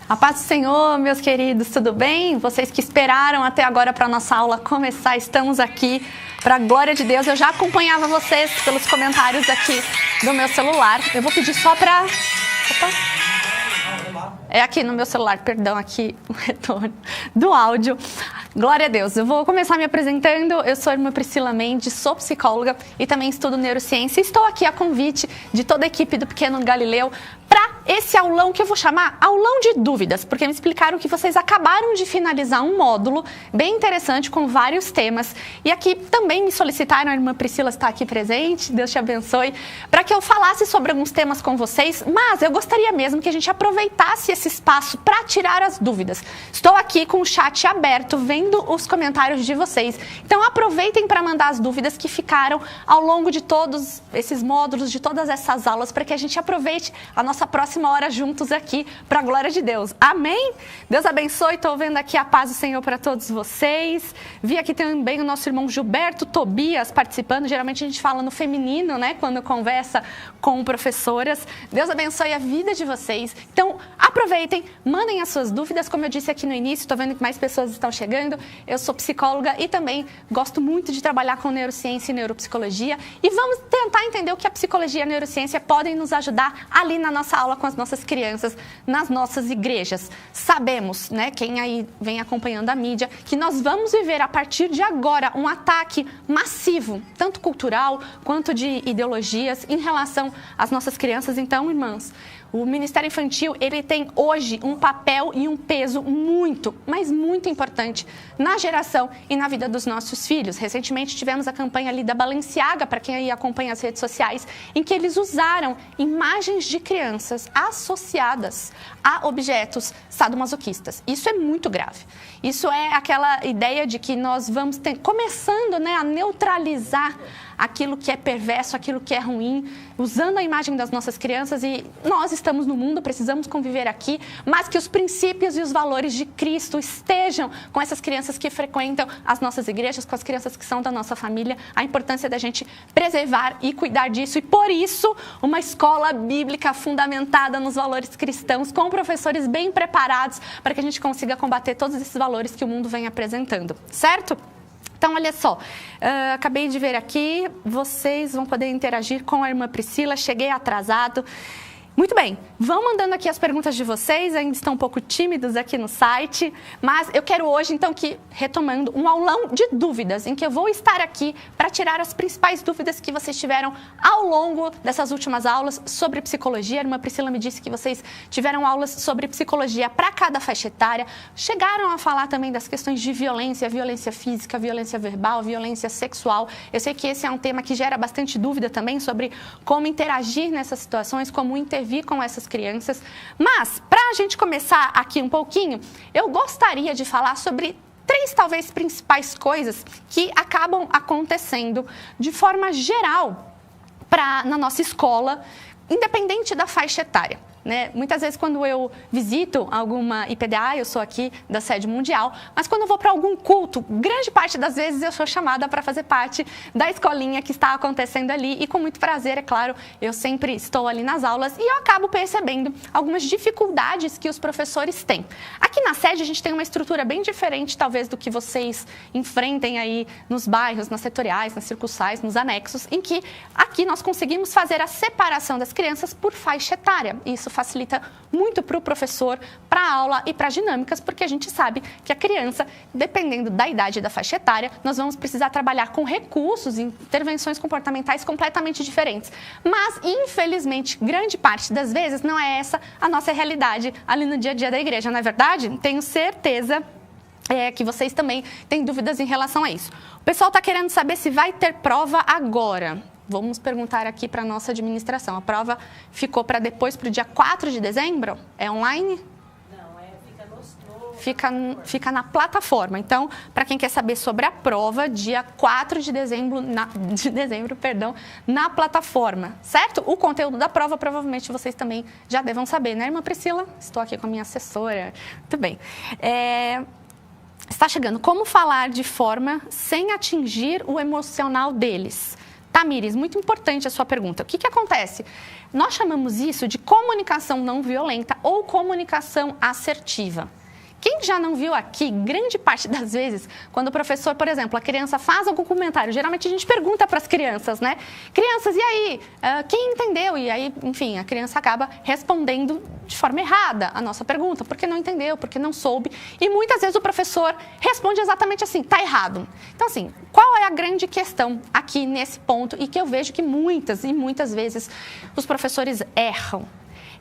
A paz do Senhor, meus queridos, tudo bem? Vocês que esperaram até agora para a nossa aula começar, estamos aqui para a glória de Deus. Eu já acompanhava vocês pelos comentários aqui do meu celular. Eu vou pedir só para... É aqui no meu celular, perdão, aqui o retorno do áudio. Glória a Deus. Eu vou começar me apresentando. Eu sou a irmã Priscila Mendes, sou psicóloga e também estudo neurociência. Estou aqui a convite de toda a equipe do Pequeno Galileu para esse aulão que eu vou chamar aulão de dúvidas, porque me explicaram que vocês acabaram de finalizar um módulo bem interessante com vários temas. E aqui também me solicitaram, a irmã Priscila está aqui presente, Deus te abençoe, para que eu falasse sobre alguns temas com vocês, mas eu gostaria mesmo que a gente aproveitasse esse espaço para tirar as dúvidas. Estou aqui com o chat aberto, vendo os comentários de vocês. Então aproveitem para mandar as dúvidas que ficaram ao longo de todos esses módulos, de todas essas aulas, para que a gente aproveite a nossa próxima hora juntos aqui para a glória de Deus. Amém? Deus abençoe. Estou vendo aqui a paz do Senhor para todos vocês. Vi aqui também o nosso irmão Gilberto Tobias participando. Geralmente a gente fala no feminino, né? Quando conversa com professoras. Deus abençoe a vida de vocês. Então, aproveitem, mandem as suas dúvidas. Como eu disse aqui no início, estou vendo que mais pessoas estão chegando. Eu sou psicóloga e também gosto muito de trabalhar com neurociência e neuropsicologia. E vamos tentar entender o que a psicologia e a neurociência podem nos ajudar ali na nossa aula com as nossas crianças, nas nossas igrejas. Sabemos, né, quem aí vem acompanhando a mídia, que nós vamos viver a partir de agora um ataque massivo, tanto cultural quanto de ideologias, em relação às nossas crianças. Então, irmãs, o Ministério Infantil, ele tem hoje um papel e um peso muito, mas muito importante na geração e na vida dos nossos filhos. Recentemente tivemos a campanha ali da Balenciaga, para quem aí acompanha as redes sociais, em que eles usaram imagens de crianças associadas a objetos sadomasoquistas. Isso é muito grave. Isso é aquela ideia de que nós vamos começando, né, a neutralizar aquilo que é perverso, aquilo que é ruim, usando a imagem das nossas crianças. E nós estamos no mundo, precisamos conviver aqui, mas que os princípios e os valores de Cristo estejam com essas crianças que frequentam as nossas igrejas, com as crianças que são da nossa família. A importância da gente preservar e cuidar disso. E por isso, uma escola bíblica fundamentada nos valores cristãos, com professores bem preparados para que a gente consiga combater todos esses valores que o mundo vem apresentando, certo? Então, olha só, acabei de ver aqui, vocês vão poder interagir com a irmã Priscila, cheguei atrasado. Muito bem, vão mandando aqui as perguntas de vocês, ainda estão um pouco tímidos aqui no site, mas eu quero hoje, então, retomando um aulão de dúvidas, em que eu vou estar aqui para tirar as principais dúvidas que vocês tiveram ao longo dessas últimas aulas sobre psicologia. A irmã Priscila me disse que vocês tiveram aulas sobre psicologia para cada faixa etária, chegaram a falar também das questões de violência, violência física, violência verbal, violência sexual. Eu sei que esse é um tema que gera bastante dúvida também sobre como interagir nessas situações, como intervir com essas crianças. Mas, para a gente começar aqui um pouquinho, eu gostaria de falar sobre três, talvez, principais coisas que acabam acontecendo de forma geral na nossa escola, independente da faixa etária. Né? Muitas vezes, quando eu visito alguma IPDA, eu sou aqui da sede mundial, mas quando eu vou para algum culto, grande parte das vezes eu sou chamada para fazer parte da escolinha que está acontecendo ali, e com muito prazer, é claro, eu sempre estou ali nas aulas e eu acabo percebendo algumas dificuldades que os professores têm. Aqui na sede a gente tem uma estrutura bem diferente, talvez, do que vocês enfrentem aí nos bairros, nas setoriais, nas circunsais, nos anexos, em que aqui nós conseguimos fazer a separação das crianças por faixa etária. Isso facilita muito para o professor, para a aula e para as dinâmicas, porque a gente sabe que a criança, dependendo da idade e da faixa etária, nós vamos precisar trabalhar com recursos e intervenções comportamentais completamente diferentes. Mas, infelizmente, grande parte das vezes não é essa a nossa realidade ali no dia a dia da igreja, não é verdade? Tenho certeza que vocês também têm dúvidas em relação a isso. O pessoal está querendo saber se vai ter prova agora. Vamos perguntar aqui para a nossa administração. A prova ficou para depois, para o dia 4 de dezembro? É online? Não, fica na plataforma. Então, para quem quer saber sobre a prova, dia 4 de dezembro, na plataforma, certo? O conteúdo da prova, provavelmente, vocês também já devam saber, né, irmã Priscila? Estou aqui com a minha assessora. Muito bem. Está chegando. Como falar de forma sem atingir o emocional deles? Tamires, muito importante a sua pergunta. O que acontece? Nós chamamos isso de comunicação não violenta ou comunicação assertiva. Quem já não viu aqui, grande parte das vezes, quando o professor, por exemplo, a criança faz algum comentário, geralmente a gente pergunta para as crianças, né? Crianças, e aí? Quem entendeu? E aí, enfim, a criança acaba respondendo de forma errada a nossa pergunta, porque não entendeu, porque não soube. E muitas vezes o professor responde exatamente assim, tá errado. Então, assim, qual é a grande questão aqui nesse ponto? E que eu vejo que muitas vezes os professores erram.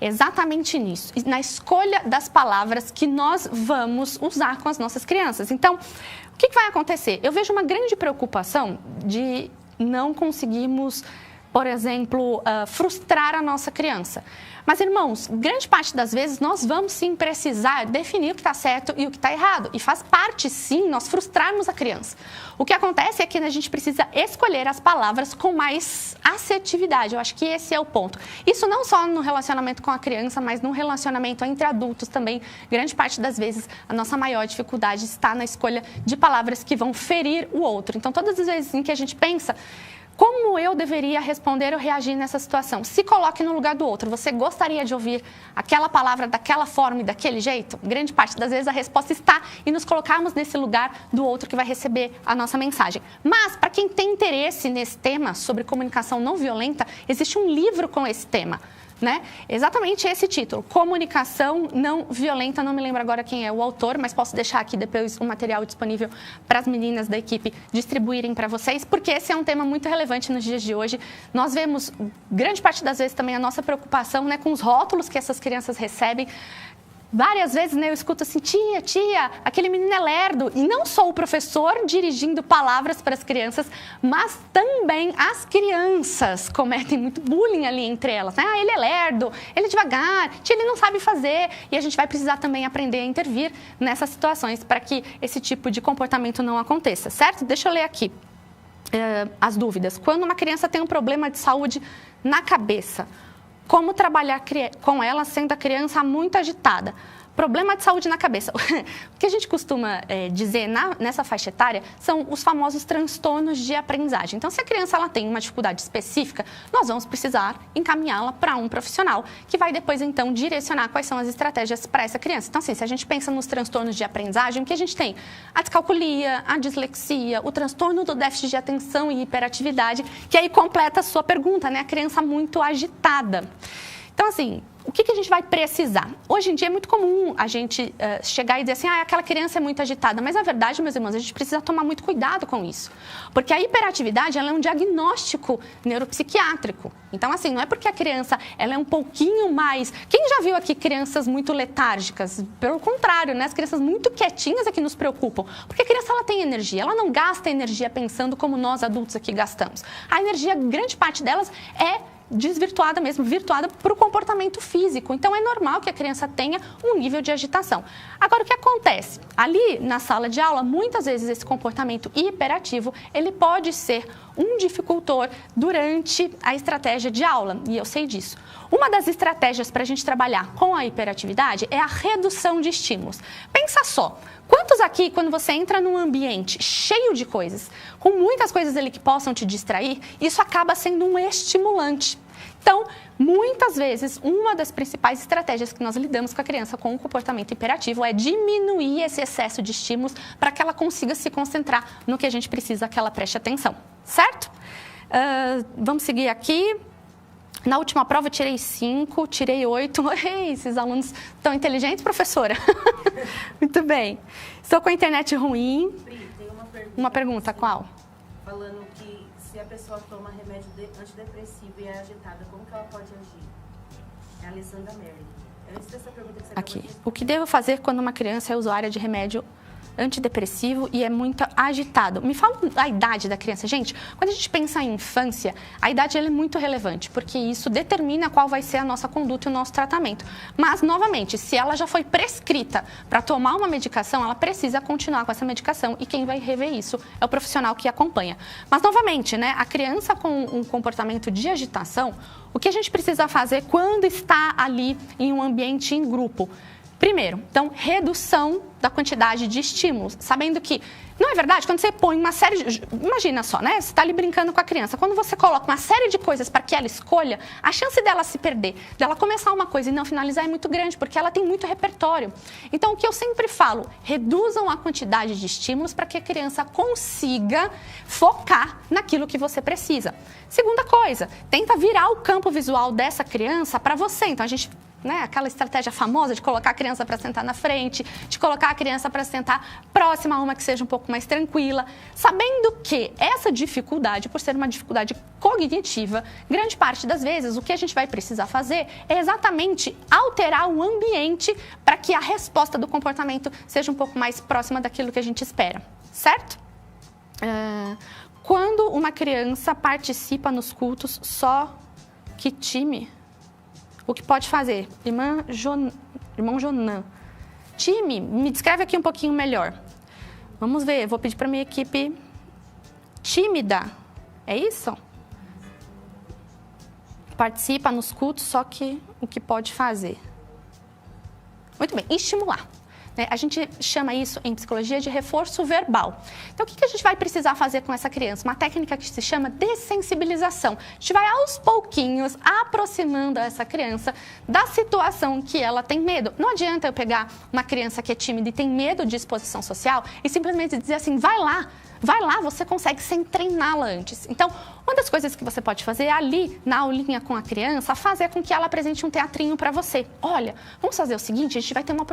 Exatamente nisso, na escolha das palavras que nós vamos usar com as nossas crianças. Então, o que vai acontecer? Eu vejo uma grande preocupação de não conseguirmos, por exemplo, frustrar a nossa criança. Mas, irmãos, grande parte das vezes nós vamos sim precisar definir o que está certo e o que está errado. E faz parte, sim, nós frustrarmos a criança. O que acontece é que a gente precisa escolher as palavras com mais assertividade. Eu acho que esse é o ponto. Isso não só no relacionamento com a criança, mas no relacionamento entre adultos também. Grande parte das vezes, a nossa maior dificuldade está na escolha de palavras que vão ferir o outro. Então, todas as vezes em que a gente pensa... Como eu deveria responder ou reagir nessa situação? Se coloque no lugar do outro. Você gostaria de ouvir aquela palavra daquela forma e daquele jeito? Grande parte das vezes a resposta está em nos colocarmos nesse lugar do outro que vai receber a nossa mensagem. Mas, para quem tem interesse nesse tema sobre comunicação não violenta, existe um livro com esse tema. Né? Exatamente esse título, Comunicação Não Violenta, não me lembro agora quem é o autor, mas posso deixar aqui depois o material disponível para as meninas da equipe distribuírem para vocês, porque esse é um tema muito relevante nos dias de hoje. Nós vemos, grande parte das vezes também, a nossa preocupação, né, com os rótulos que essas crianças recebem. Várias vezes, né, eu escuto assim, tia, aquele menino é lerdo. E não só o professor dirigindo palavras para as crianças, mas também as crianças cometem muito bullying ali entre elas. Né? Ele é lerdo, ele é devagar, tia, ele não sabe fazer. E a gente vai precisar também aprender a intervir nessas situações para que esse tipo de comportamento não aconteça, certo? Deixa eu ler aqui as dúvidas. Quando uma criança tem um problema de saúde na cabeça, como trabalhar com ela sendo a criança muito agitada? Problema de saúde na cabeça. O que a gente costuma dizer nessa faixa etária são os famosos transtornos de aprendizagem. Então, se a criança ela tem uma dificuldade específica, nós vamos precisar encaminhá-la para um profissional que vai depois, então, direcionar quais são as estratégias para essa criança. Então, assim, se a gente pensa nos transtornos de aprendizagem, o que a gente tem? A descalculia, a dislexia, o transtorno do déficit de atenção e hiperatividade, que aí completa a sua pergunta, né? A criança muito agitada. Então, assim, o que a gente vai precisar? Hoje em dia é muito comum a gente chegar e dizer assim, aquela criança é muito agitada. Mas, na verdade, meus irmãos, a gente precisa tomar muito cuidado com isso. Porque a hiperatividade ela é um diagnóstico neuropsiquiátrico. Então, assim, não é porque a criança ela é um pouquinho mais... Quem já viu aqui crianças muito letárgicas? Pelo contrário, né? As crianças muito quietinhas é que nos preocupam. Porque a criança ela tem energia, ela não gasta energia pensando como nós adultos aqui gastamos. A energia, grande parte delas é desvirtuada mesmo, virtuada para o comportamento físico. Então, é normal que a criança tenha um nível de agitação. Agora, o que acontece? Ali, na sala de aula, muitas vezes esse comportamento hiperativo, ele pode ser um dificultor durante a estratégia de aula, e eu sei disso. Uma das estratégias para a gente trabalhar com a hiperatividade é a redução de estímulos. Pensa só, quantos aqui, quando você entra num ambiente cheio de coisas, com muitas coisas ali que possam te distrair, isso acaba sendo um estimulante. Então, muitas vezes, uma das principais estratégias que nós lidamos com a criança com o comportamento hiperativo é diminuir esse excesso de estímulos para que ela consiga se concentrar no que a gente precisa que ela preste atenção, certo? Vamos seguir aqui. Na última prova eu tirei 5, tirei 8. Ei, esses alunos tão inteligentes, professora? Muito bem. Estou com a internet ruim. Pri, tem uma pergunta, qual? Falando que se a pessoa toma remédio antidepressivo e é agitada, como que ela pode agir? É a Alessandra Mary. Antes dessa pergunta que você Aqui. O que devo fazer quando uma criança é usuária de remédio antidepressivo e é muito agitado? Me fala a idade da criança. Gente, quando a gente pensa em infância, a idade ela é muito relevante, porque isso determina qual vai ser a nossa conduta e o nosso tratamento. Mas, novamente, se ela já foi prescrita para tomar uma medicação, ela precisa continuar com essa medicação e quem vai rever isso é o profissional que acompanha. Mas, novamente, né, a criança com um comportamento de agitação, o que a gente precisa fazer quando está ali em um ambiente em grupo? Primeiro, então, redução da quantidade de estímulos, sabendo que, não é verdade, quando você põe uma série de... Imagina só, né? Você está ali brincando com a criança. Quando você coloca uma série de coisas para que ela escolha, a chance dela se perder, dela começar uma coisa e não finalizar é muito grande, porque ela tem muito repertório. Então, o que eu sempre falo, reduzam a quantidade de estímulos para que a criança consiga focar naquilo que você precisa. Segunda coisa, tenta virar o campo visual dessa criança para você. Então, a gente... Aquela estratégia famosa de colocar a criança para sentar na frente, de colocar a criança para sentar próxima a uma que seja um pouco mais tranquila, sabendo que essa dificuldade, por ser uma dificuldade cognitiva, grande parte das vezes o que a gente vai precisar fazer é exatamente alterar o ambiente para que a resposta do comportamento seja um pouco mais próxima daquilo que a gente espera, certo? Quando uma criança participa nos cultos, só que time... O que pode fazer? Irmão Jonan. Time, me descreve aqui um pouquinho melhor. Vamos ver, vou pedir para minha equipe tímida. É isso? Participa nos cultos, só que o que pode fazer? Muito bem, estimular. A gente chama isso em psicologia de reforço verbal. Então, o que a gente vai precisar fazer com essa criança? Uma técnica que se chama dessensibilização. A gente vai aos pouquinhos aproximando essa criança da situação que ela tem medo. Não adianta eu pegar uma criança que é tímida e tem medo de exposição social e simplesmente dizer assim, vai lá, você consegue sem treiná-la antes. Então, uma das coisas que você pode fazer é ali, na aulinha com a criança, fazer com que ela apresente um teatrinho para você. Olha, vamos fazer o seguinte, a gente vai ter uma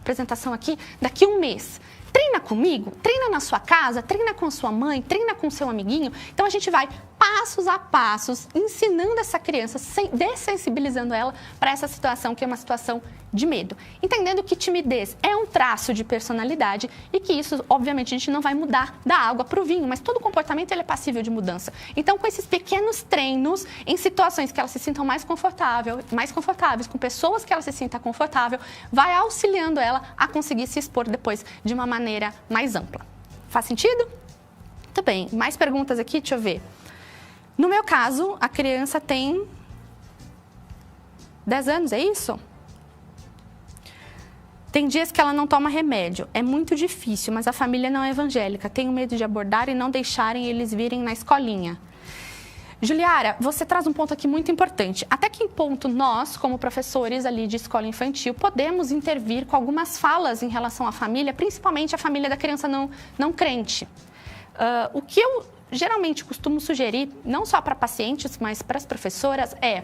apresentação aqui daqui a um mês. Treina comigo, treina na sua casa, treina com a sua mãe, treina com o seu amiguinho. Então, a gente vai passos a passos, ensinando essa criança, dessensibilizando ela para essa situação que é uma situação de medo. Entendendo que timidez é um traço de personalidade e que isso, obviamente, a gente não vai mudar da água para o vinho, mas todo comportamento ele é passível de mudança. Então, com esses pequenos treinos em situações que elas se sintam mais confortáveis, com pessoas que ela se sinta confortável, vai auxiliando ela a conseguir se expor depois de uma maneira mais ampla. Faz sentido? Muito bem. Mais perguntas aqui? Deixa eu ver. No meu caso, a criança tem 10 anos, é isso? Tem dias que ela não toma remédio. É muito difícil, mas a família não é evangélica. Tenho medo de abordar e não deixarem eles virem na escolinha. Juliara, você traz um ponto aqui muito importante. Até que ponto nós, como professores ali de escola infantil, podemos intervir com algumas falas em relação à família, principalmente a família da criança não crente? O que eu geralmente costumo sugerir, não só para pacientes, mas para as professoras, é...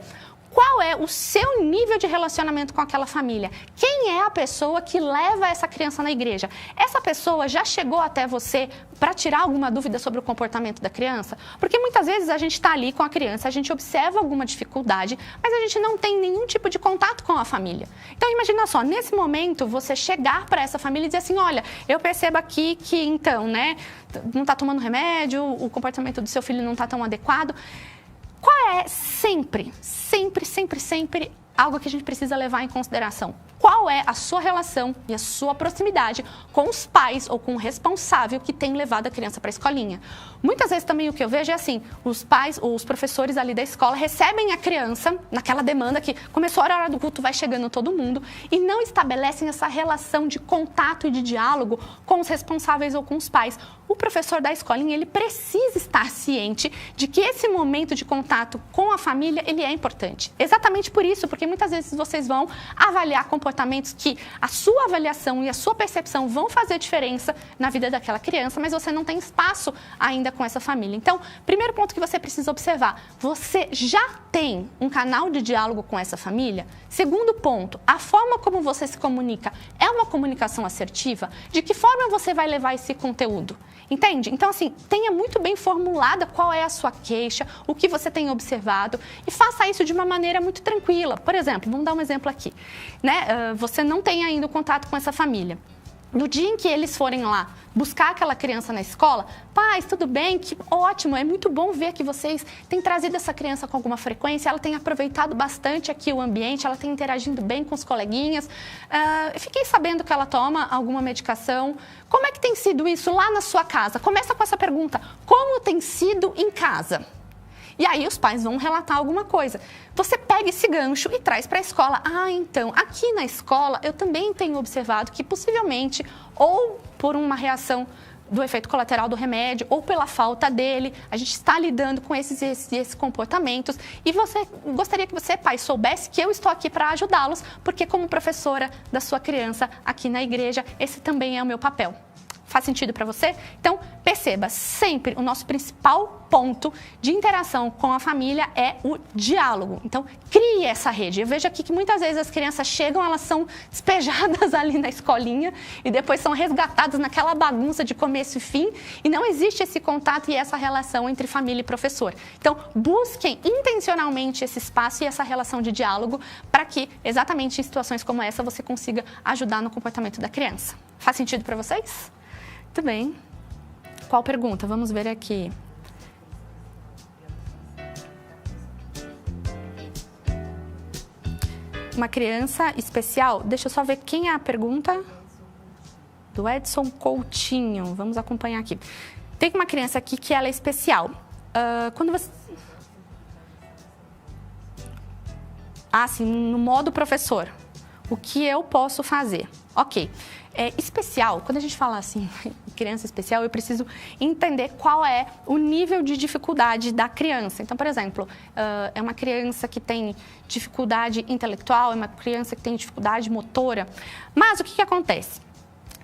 Qual é o seu nível de relacionamento com aquela família? Quem é a pessoa que leva essa criança na igreja? Essa pessoa já chegou até você para tirar alguma dúvida sobre o comportamento da criança? Porque muitas vezes a gente está ali com a criança, a gente observa alguma dificuldade, mas a gente não tem nenhum tipo de contato com a família. Então, imagina só, nesse momento, você chegar para essa família e dizer assim, olha, eu percebo aqui que, então, não está tomando remédio, o comportamento do seu filho não está tão adequado. Qual é sempre algo que a gente precisa levar em consideração? Qual é a sua relação e a sua proximidade com os pais ou com o responsável que tem levado a criança para a escolinha? Muitas vezes também o que eu vejo é assim, os pais ou os professores ali da escola recebem a criança naquela demanda que começou a hora do culto, vai chegando todo mundo e não estabelecem essa relação de contato e de diálogo com os responsáveis ou com os pais. O professor da escolinha, ele precisa estar ciente de que esse momento de contato com a família, ele é importante. Exatamente por isso, porque muitas vezes vocês vão avaliar comportamentos que a sua avaliação e a sua percepção vão fazer diferença na vida daquela criança, mas você não tem espaço ainda com essa família. Então, primeiro ponto que você precisa observar, você já tem um canal de diálogo com essa família? Segundo ponto, a forma como você se comunica é uma comunicação assertiva? De que forma você vai levar esse conteúdo? Entende? Então, assim, tenha muito bem formulada qual é a sua queixa, o que você tem observado e faça isso de uma maneira muito tranquila. Por exemplo, vamos dar um exemplo aqui, você não tem ainda o contato com essa família. No dia em que eles forem lá buscar aquela criança na escola, pais, tudo bem? Que ótimo, é muito bom ver que vocês têm trazido essa criança com alguma frequência, ela tem aproveitado bastante aqui o ambiente, ela tem interagindo bem com os coleguinhas. Fiquei sabendo que ela toma alguma medicação. Como é que tem sido isso lá na sua casa? Começa com essa pergunta, como tem sido em casa? E aí os pais vão relatar alguma coisa. Você pega esse gancho e traz para a escola. Ah, então, aqui na escola eu também tenho observado que possivelmente, ou por uma reação do efeito colateral do remédio ou pela falta dele, a gente está lidando com esses comportamentos e gostaria que você, pai, soubesse que eu estou aqui para ajudá-los, porque como professora da sua criança aqui na igreja, esse também é o meu papel. Faz sentido para você? Então, perceba, sempre o nosso principal ponto de interação com a família é o diálogo. Então, crie essa rede. Eu vejo aqui que muitas vezes as crianças chegam, elas são despejadas ali na escolinha e depois são resgatadas naquela bagunça de começo e fim e não existe esse contato e essa relação entre família e professor. Então, busquem intencionalmente esse espaço e essa relação de diálogo para que, exatamente em situações como essa, você consiga ajudar no comportamento da criança. Faz sentido para vocês? Muito bem. Qual pergunta? Vamos ver aqui. Uma criança especial? Deixa eu só ver quem é a pergunta. Do Edson Coutinho. Vamos acompanhar aqui. Tem uma criança aqui que ela é especial. Quando você... sim, no modo professor. O que eu posso fazer? Ok. Especial, quando a gente fala assim, criança especial, eu preciso entender qual é o nível de dificuldade da criança. Então, por exemplo, é uma criança que tem dificuldade intelectual, é uma criança que tem dificuldade motora. Mas o que acontece?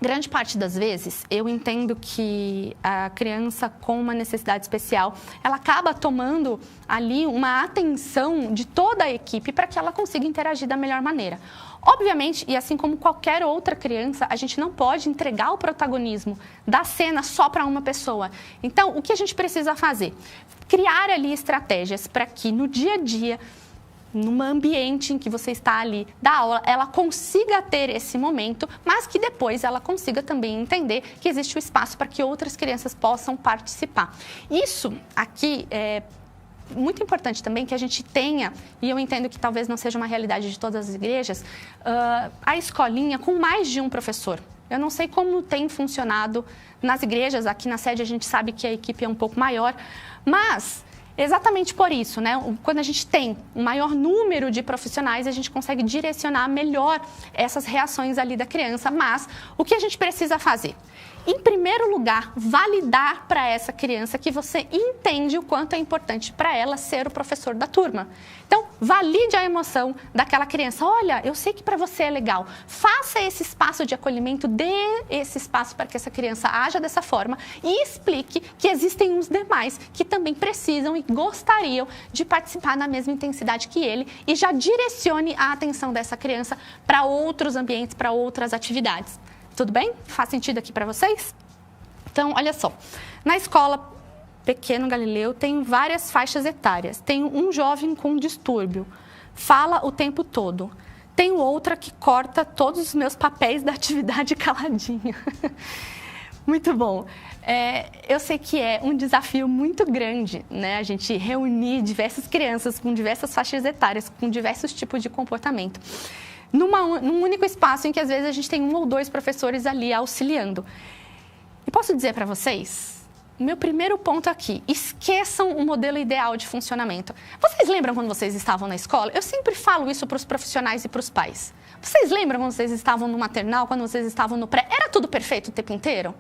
Grande parte das vezes, eu entendo que a criança com uma necessidade especial, ela acaba tomando ali uma atenção de toda a equipe para que ela consiga interagir da melhor maneira. Obviamente, e assim como qualquer outra criança, a gente não pode entregar o protagonismo da cena só para uma pessoa. Então, o que a gente precisa fazer? Criar ali estratégias para que no dia a dia, num ambiente em que você está ali da aula, ela consiga ter esse momento, mas que depois ela consiga também entender que existe o espaço para que outras crianças possam participar. Isso aqui é muito importante também que a gente tenha, e eu entendo que talvez não seja uma realidade de todas as igrejas, a escolinha com mais de um professor. Eu não sei como tem funcionado nas igrejas, aqui na sede a gente sabe que a equipe é um pouco maior, mas exatamente por isso, né? Quando a gente tem um maior número de profissionais, a gente consegue direcionar melhor essas reações ali da criança, mas o que a gente precisa fazer? Em primeiro lugar, validar para essa criança que você entende o quanto é importante para ela ser o professor da turma. Então, valide a emoção daquela criança. Olha, eu sei que para você é legal. Faça esse espaço de acolhimento, dê esse espaço para que essa criança haja dessa forma e explique que existem uns demais que também precisam e gostariam de participar na mesma intensidade que ele e já direcione a atenção dessa criança para outros ambientes, para outras atividades. Tudo bem? Faz sentido aqui para vocês? Então, olha só. Na escola Pequeno Galileu tem várias faixas etárias. Tem um jovem com distúrbio. Fala o tempo todo. Tenho outra que corta todos os meus papéis da atividade caladinha. Muito bom. Eu sei que é um desafio muito grande, né? A gente reunir diversas crianças com diversas faixas etárias, com diversos tipos de comportamento. Num único espaço em que, às vezes, a gente tem 1 ou 2 professores ali auxiliando. E posso dizer para vocês, o meu primeiro ponto aqui, esqueçam o modelo ideal de funcionamento. Vocês lembram quando vocês estavam na escola? Eu sempre falo isso para os profissionais e para os pais. Vocês lembram quando vocês estavam no maternal, quando vocês estavam no pré? Era tudo perfeito o tempo inteiro?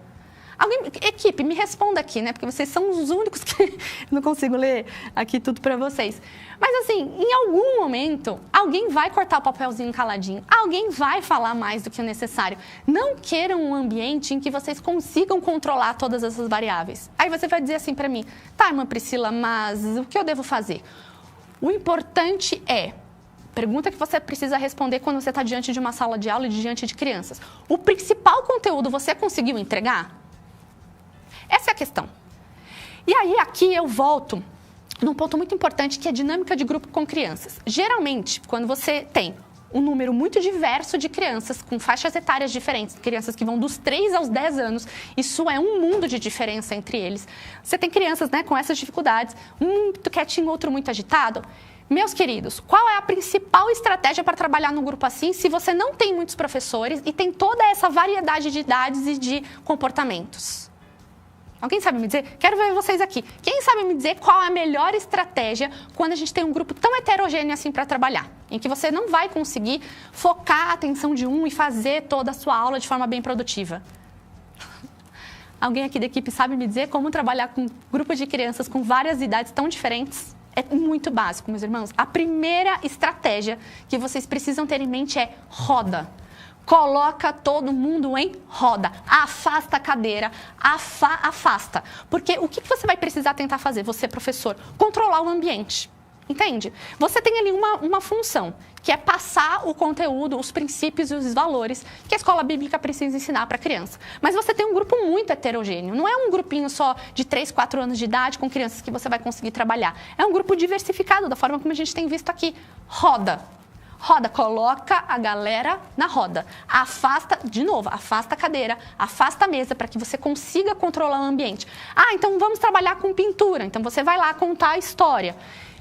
Equipe, me responda aqui, né? Porque vocês são os únicos que eu não consigo ler aqui tudo para vocês. Mas assim, em algum momento, alguém vai cortar o papelzinho caladinho. Alguém vai falar mais do que o necessário. Não queiram um ambiente em que vocês consigam controlar todas essas variáveis. Aí você vai dizer assim para mim, tá, irmã Priscila, mas o que eu devo fazer? O importante é... Pergunta que você precisa responder quando você está diante de uma sala de aula e diante de crianças. O principal conteúdo você conseguiu entregar? Essa é a questão. E aí, aqui eu volto num ponto muito importante, que é a dinâmica de grupo com crianças. Geralmente, quando você tem um número muito diverso de crianças, com faixas etárias diferentes, crianças que vão dos 3 aos 10 anos, isso é um mundo de diferença entre eles. Você tem crianças, né, com essas dificuldades, um muito quietinho, outro muito agitado. Meus queridos, qual é a principal estratégia para trabalhar num grupo assim, se você não tem muitos professores e tem toda essa variedade de idades e de comportamentos? Alguém sabe me dizer? Quero ver vocês aqui. Quem sabe me dizer qual é a melhor estratégia quando a gente tem um grupo tão heterogêneo assim para trabalhar? Em que você não vai conseguir focar a atenção de um e fazer toda a sua aula de forma bem produtiva. Alguém aqui da equipe sabe me dizer como trabalhar com um grupo de crianças com várias idades tão diferentes? É muito básico, meus irmãos. A primeira estratégia que vocês precisam ter em mente é roda. Coloca todo mundo em roda, afasta a cadeira, afasta. Porque o que você vai precisar tentar fazer, você, professor? Controlar o ambiente, entende? Você tem ali uma função, que é passar o conteúdo, os princípios e os valores que a escola bíblica precisa ensinar para a criança. Mas você tem um grupo muito heterogêneo, não é um grupinho só de 3, 4 anos de idade com crianças que você vai conseguir trabalhar. É um grupo diversificado, da forma como a gente tem visto aqui. Roda. Roda, coloca a galera na roda. Afasta, de novo, afasta a cadeira, afasta a mesa para que você consiga controlar o ambiente. Ah, então vamos trabalhar com pintura. Então você vai lá contar a história.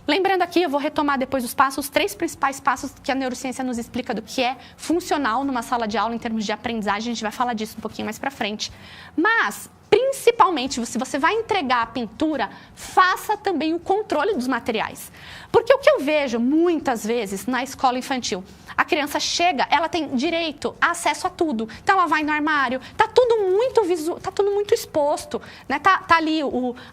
Lembrando aqui, eu vou retomar depois os passos, os 3 principais passos que a neurociência nos explica do que é funcional numa sala de aula em termos de aprendizagem. A gente vai falar disso um pouquinho mais para frente. Mas, principalmente, se você vai entregar a pintura, faça também o controle dos materiais. Porque o que eu vejo muitas vezes na escola infantil, a criança chega, ela tem direito a acesso a tudo. Então ela vai no armário, tá tudo muito visual, tá tudo muito exposto, né? Tá ali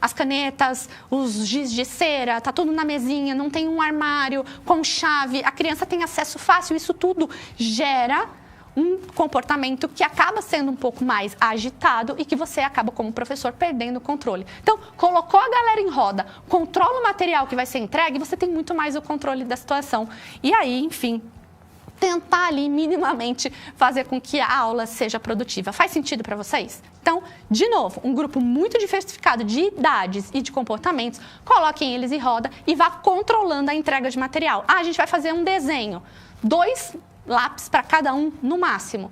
as canetas, os giz de cera, tá tudo na mesinha, não tem um armário com chave. A criança tem acesso fácil, isso tudo gera um comportamento que acaba sendo um pouco mais agitado e que você acaba, como professor, perdendo o controle. Então, colocou a galera em roda, controla o material que vai ser entregue, você tem muito mais o controle da situação. E aí, enfim, tentar ali minimamente fazer com que a aula seja produtiva. Faz sentido para vocês? Então, de novo, um grupo muito diversificado de idades e de comportamentos, coloquem eles em roda e vá controlando a entrega de material. Ah, a gente vai fazer um desenho, 2 lápis para cada um no máximo.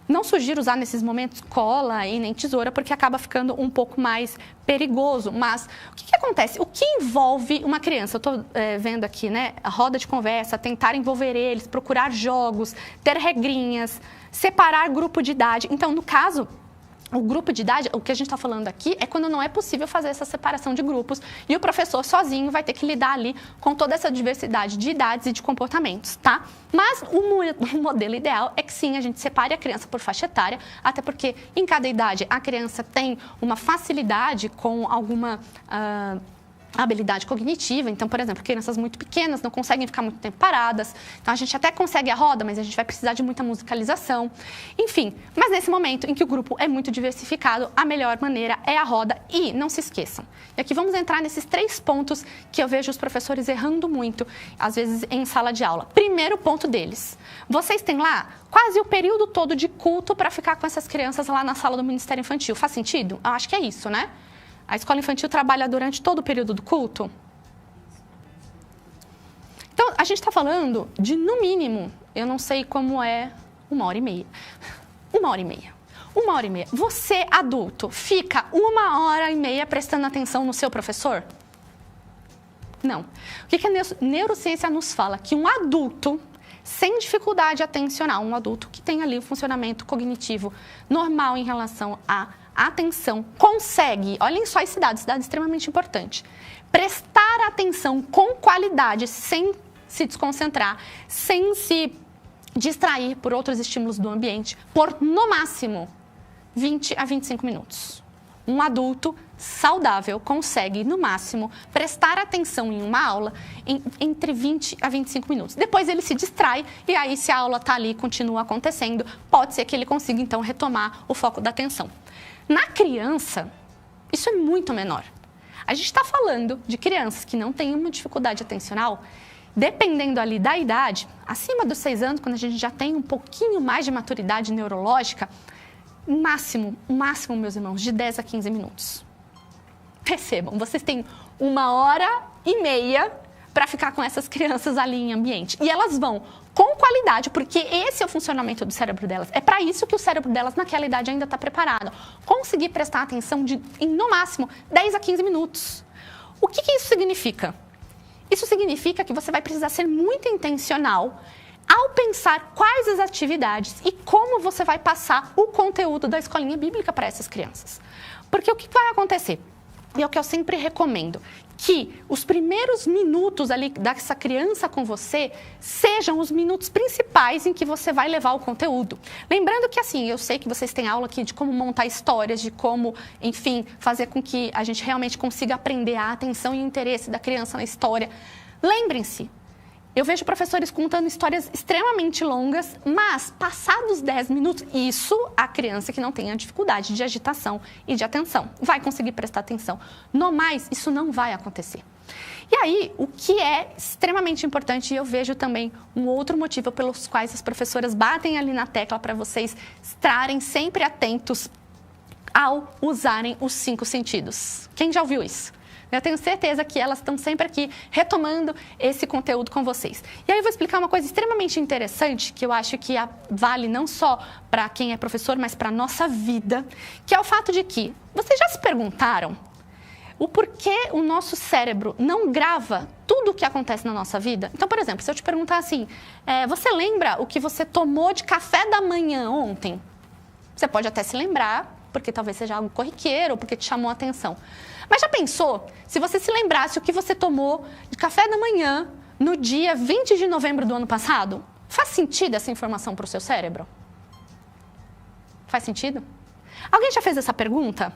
Não sugiro usar nesses momentos cola e nem tesoura, porque acaba ficando um pouco mais perigoso. Mas o que acontece? O que envolve uma criança? Eu estou vendo aqui, né? A roda de conversa, tentar envolver eles, procurar jogos, ter regrinhas, separar grupo de idade. Então, no caso, o grupo de idade, o que a gente está falando aqui é quando não é possível fazer essa separação de grupos e o professor sozinho vai ter que lidar ali com toda essa diversidade de idades e de comportamentos, tá? Mas o modelo ideal é que sim, a gente separe a criança por faixa etária, até porque em cada idade a criança tem uma facilidade com alguma habilidade cognitiva. Então, por exemplo, crianças muito pequenas não conseguem ficar muito tempo paradas. Então, a gente até consegue a roda, mas a gente vai precisar de muita musicalização. Enfim, mas nesse momento em que o grupo é muito diversificado, a melhor maneira é a roda. E não se esqueçam. E aqui vamos entrar nesses 3 pontos que eu vejo os professores errando muito, às vezes em sala de aula. Primeiro ponto deles. Vocês têm lá quase o período todo de culto para ficar com essas crianças lá na sala do Ministério Infantil. Faz sentido? Eu acho que é isso, né? A escola infantil trabalha durante todo o período do culto? Então, a gente está falando de, no mínimo, eu não sei como é, 1h30. 1h30. 1h30. Você, adulto, fica 1h30 prestando atenção no seu professor? Não. O que a neurociência nos fala? Que um adulto sem dificuldade atencional, um adulto que tem ali o funcionamento cognitivo normal em relação à atenção, consegue, olhem só esse dado extremamente importante, prestar atenção com qualidade, sem se desconcentrar, sem se distrair por outros estímulos do ambiente, por, no máximo, 20 a 25 minutos. Um adulto saudável consegue, no máximo, prestar atenção em uma aula entre 20 a 25 minutos. Depois ele se distrai e aí, se a aula está ali e continua acontecendo, pode ser que ele consiga, então, retomar o foco da atenção. Na criança, isso é muito menor. A gente está falando de crianças que não têm uma dificuldade atencional, dependendo ali da idade, acima dos 6 anos, quando a gente já tem um pouquinho mais de maturidade neurológica, máximo, meus irmãos, de 10 a 15 minutos. Percebam, vocês têm 1h30 para ficar com essas crianças ali em ambiente. E elas vão com qualidade, porque esse é o funcionamento do cérebro delas. É para isso que o cérebro delas, naquela idade, ainda está preparado. Conseguir prestar atenção em, no máximo, 10 a 15 minutos. O que isso significa? Isso significa que você vai precisar ser muito intencional ao pensar quais as atividades e como você vai passar o conteúdo da escolinha bíblica para essas crianças. Porque o que vai acontecer? E é o que eu sempre recomendo, que os primeiros minutos ali dessa criança com você sejam os minutos principais em que você vai levar o conteúdo. Lembrando que, assim, eu sei que vocês têm aula aqui de como montar histórias, de como, enfim, fazer com que a gente realmente consiga aprender a atenção e o interesse da criança na história. Lembrem-se, eu vejo professores contando histórias extremamente longas, mas passados 10 minutos, isso a criança que não tenha dificuldade de agitação e de atenção vai conseguir prestar atenção. No mais, isso não vai acontecer. E aí, o que é extremamente importante, e eu vejo também um outro motivo pelos quais as professoras batem ali na tecla para vocês estarem sempre atentos ao usarem os 5 sentidos. Quem já ouviu isso? Eu tenho certeza que elas estão sempre aqui retomando esse conteúdo com vocês. E aí eu vou explicar uma coisa extremamente interessante, que eu acho que vale não só para quem é professor, mas para a nossa vida, que é o fato de que, vocês já se perguntaram o porquê o nosso cérebro não grava tudo o que acontece na nossa vida? Então, por exemplo, se eu te perguntar assim, você lembra o que você tomou de café da manhã ontem? Você pode até se lembrar, porque talvez seja algo corriqueiro, ou porque te chamou a atenção. Mas já pensou, se você se lembrasse o que você tomou de café da manhã no dia 20 de novembro do ano passado? Faz sentido essa informação para o seu cérebro? Faz sentido? Alguém já fez essa pergunta?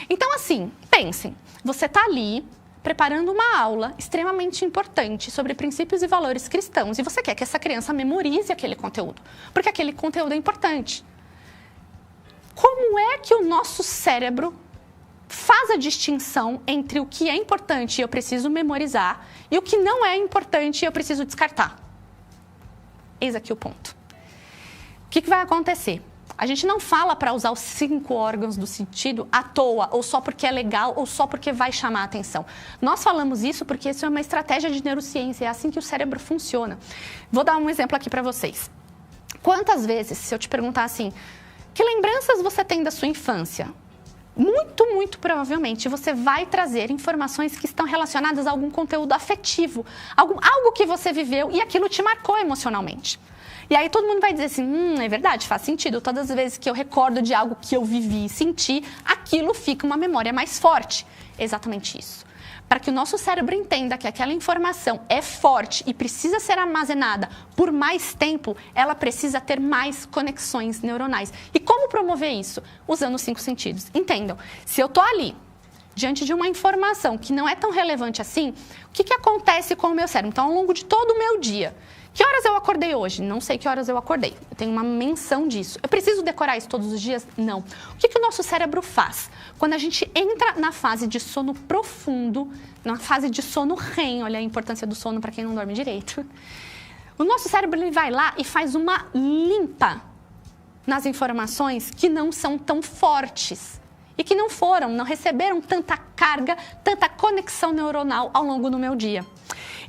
Então, assim, pensem, você está ali preparando uma aula extremamente importante sobre princípios e valores cristãos e você quer que essa criança memorize aquele conteúdo, porque aquele conteúdo é importante. Como é que o nosso cérebro faz a distinção entre o que é importante e eu preciso memorizar e o que não é importante e eu preciso descartar? Eis aqui o ponto. O que vai acontecer? A gente não fala para usar os 5 órgãos do sentido à toa, ou só porque é legal, ou só porque vai chamar a atenção. Nós falamos isso porque isso é uma estratégia de neurociência, é assim que o cérebro funciona. Vou dar um exemplo aqui para vocês. Quantas vezes, se eu te perguntar assim, que lembranças você tem da sua infância? Muito provavelmente você vai trazer informações que estão relacionadas a algum conteúdo afetivo, algo que você viveu e aquilo te marcou emocionalmente. E aí todo mundo vai dizer assim, é verdade, faz sentido. Todas as vezes que eu recordo de algo que eu vivi e senti, aquilo fica uma memória mais forte. Exatamente isso. Para que o nosso cérebro entenda que aquela informação é forte e precisa ser armazenada por mais tempo, ela precisa ter mais conexões neuronais. E como promover isso? Usando os 5 sentidos. Entendam, se eu estou ali, diante de uma informação que não é tão relevante assim, o que acontece com o meu cérebro? Então, ao longo de todo o meu dia, que horas eu acordei hoje? Não sei que horas eu acordei. Eu tenho uma menção disso. Eu preciso decorar isso todos os dias? Não. O que o nosso cérebro faz? Quando a gente entra na fase de sono profundo, na fase de sono REM, olha a importância do sono para quem não dorme direito. O nosso cérebro ele vai lá e faz uma limpa nas informações que não são tão fortes e que não receberam tanta carga, tanta conexão neuronal ao longo do meu dia.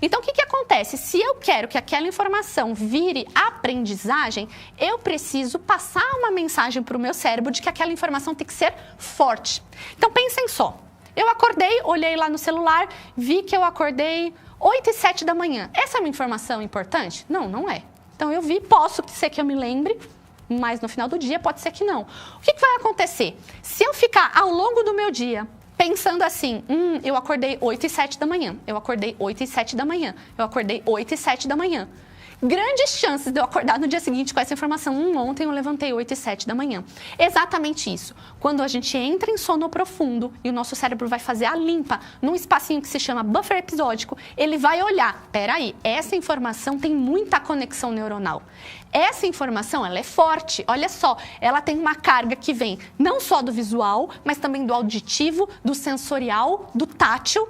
Então, o que acontece? Se eu quero que aquela informação vire aprendizagem, eu preciso passar uma mensagem para o meu cérebro de que aquela informação tem que ser forte. Então, pensem só. Eu acordei, olhei lá no celular, vi que eu acordei 8h07 da manhã. Essa é uma informação importante? Não, não é. Então, eu vi, posso ser que eu me lembre, mas no final do dia pode ser que não. O que vai acontecer? Se eu ficar ao longo do meu dia pensando assim, eu acordei 8h07 da manhã, eu acordei 8h07 da manhã, eu acordei 8h07 da manhã. Grandes chances de eu acordar no dia seguinte com essa informação. Ontem eu levantei 8h07 da manhã. Exatamente isso. Quando a gente entra em sono profundo e o nosso cérebro vai fazer a limpa num espacinho que se chama buffer episódico, ele vai olhar, peraí, essa informação tem muita conexão neuronal. Essa informação, ela é forte, olha só, ela tem uma carga que vem não só do visual, mas também do auditivo, do sensorial, do tátil.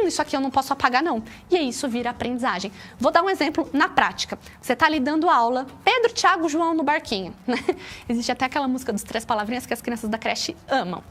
Isso aqui eu não posso apagar não. E aí isso vira aprendizagem. Vou dar um exemplo na prática. Você está ali dando aula, Pedro, Thiago, João no barquinho. Existe até aquela música dos 3 palavrinhas que as crianças da creche amam.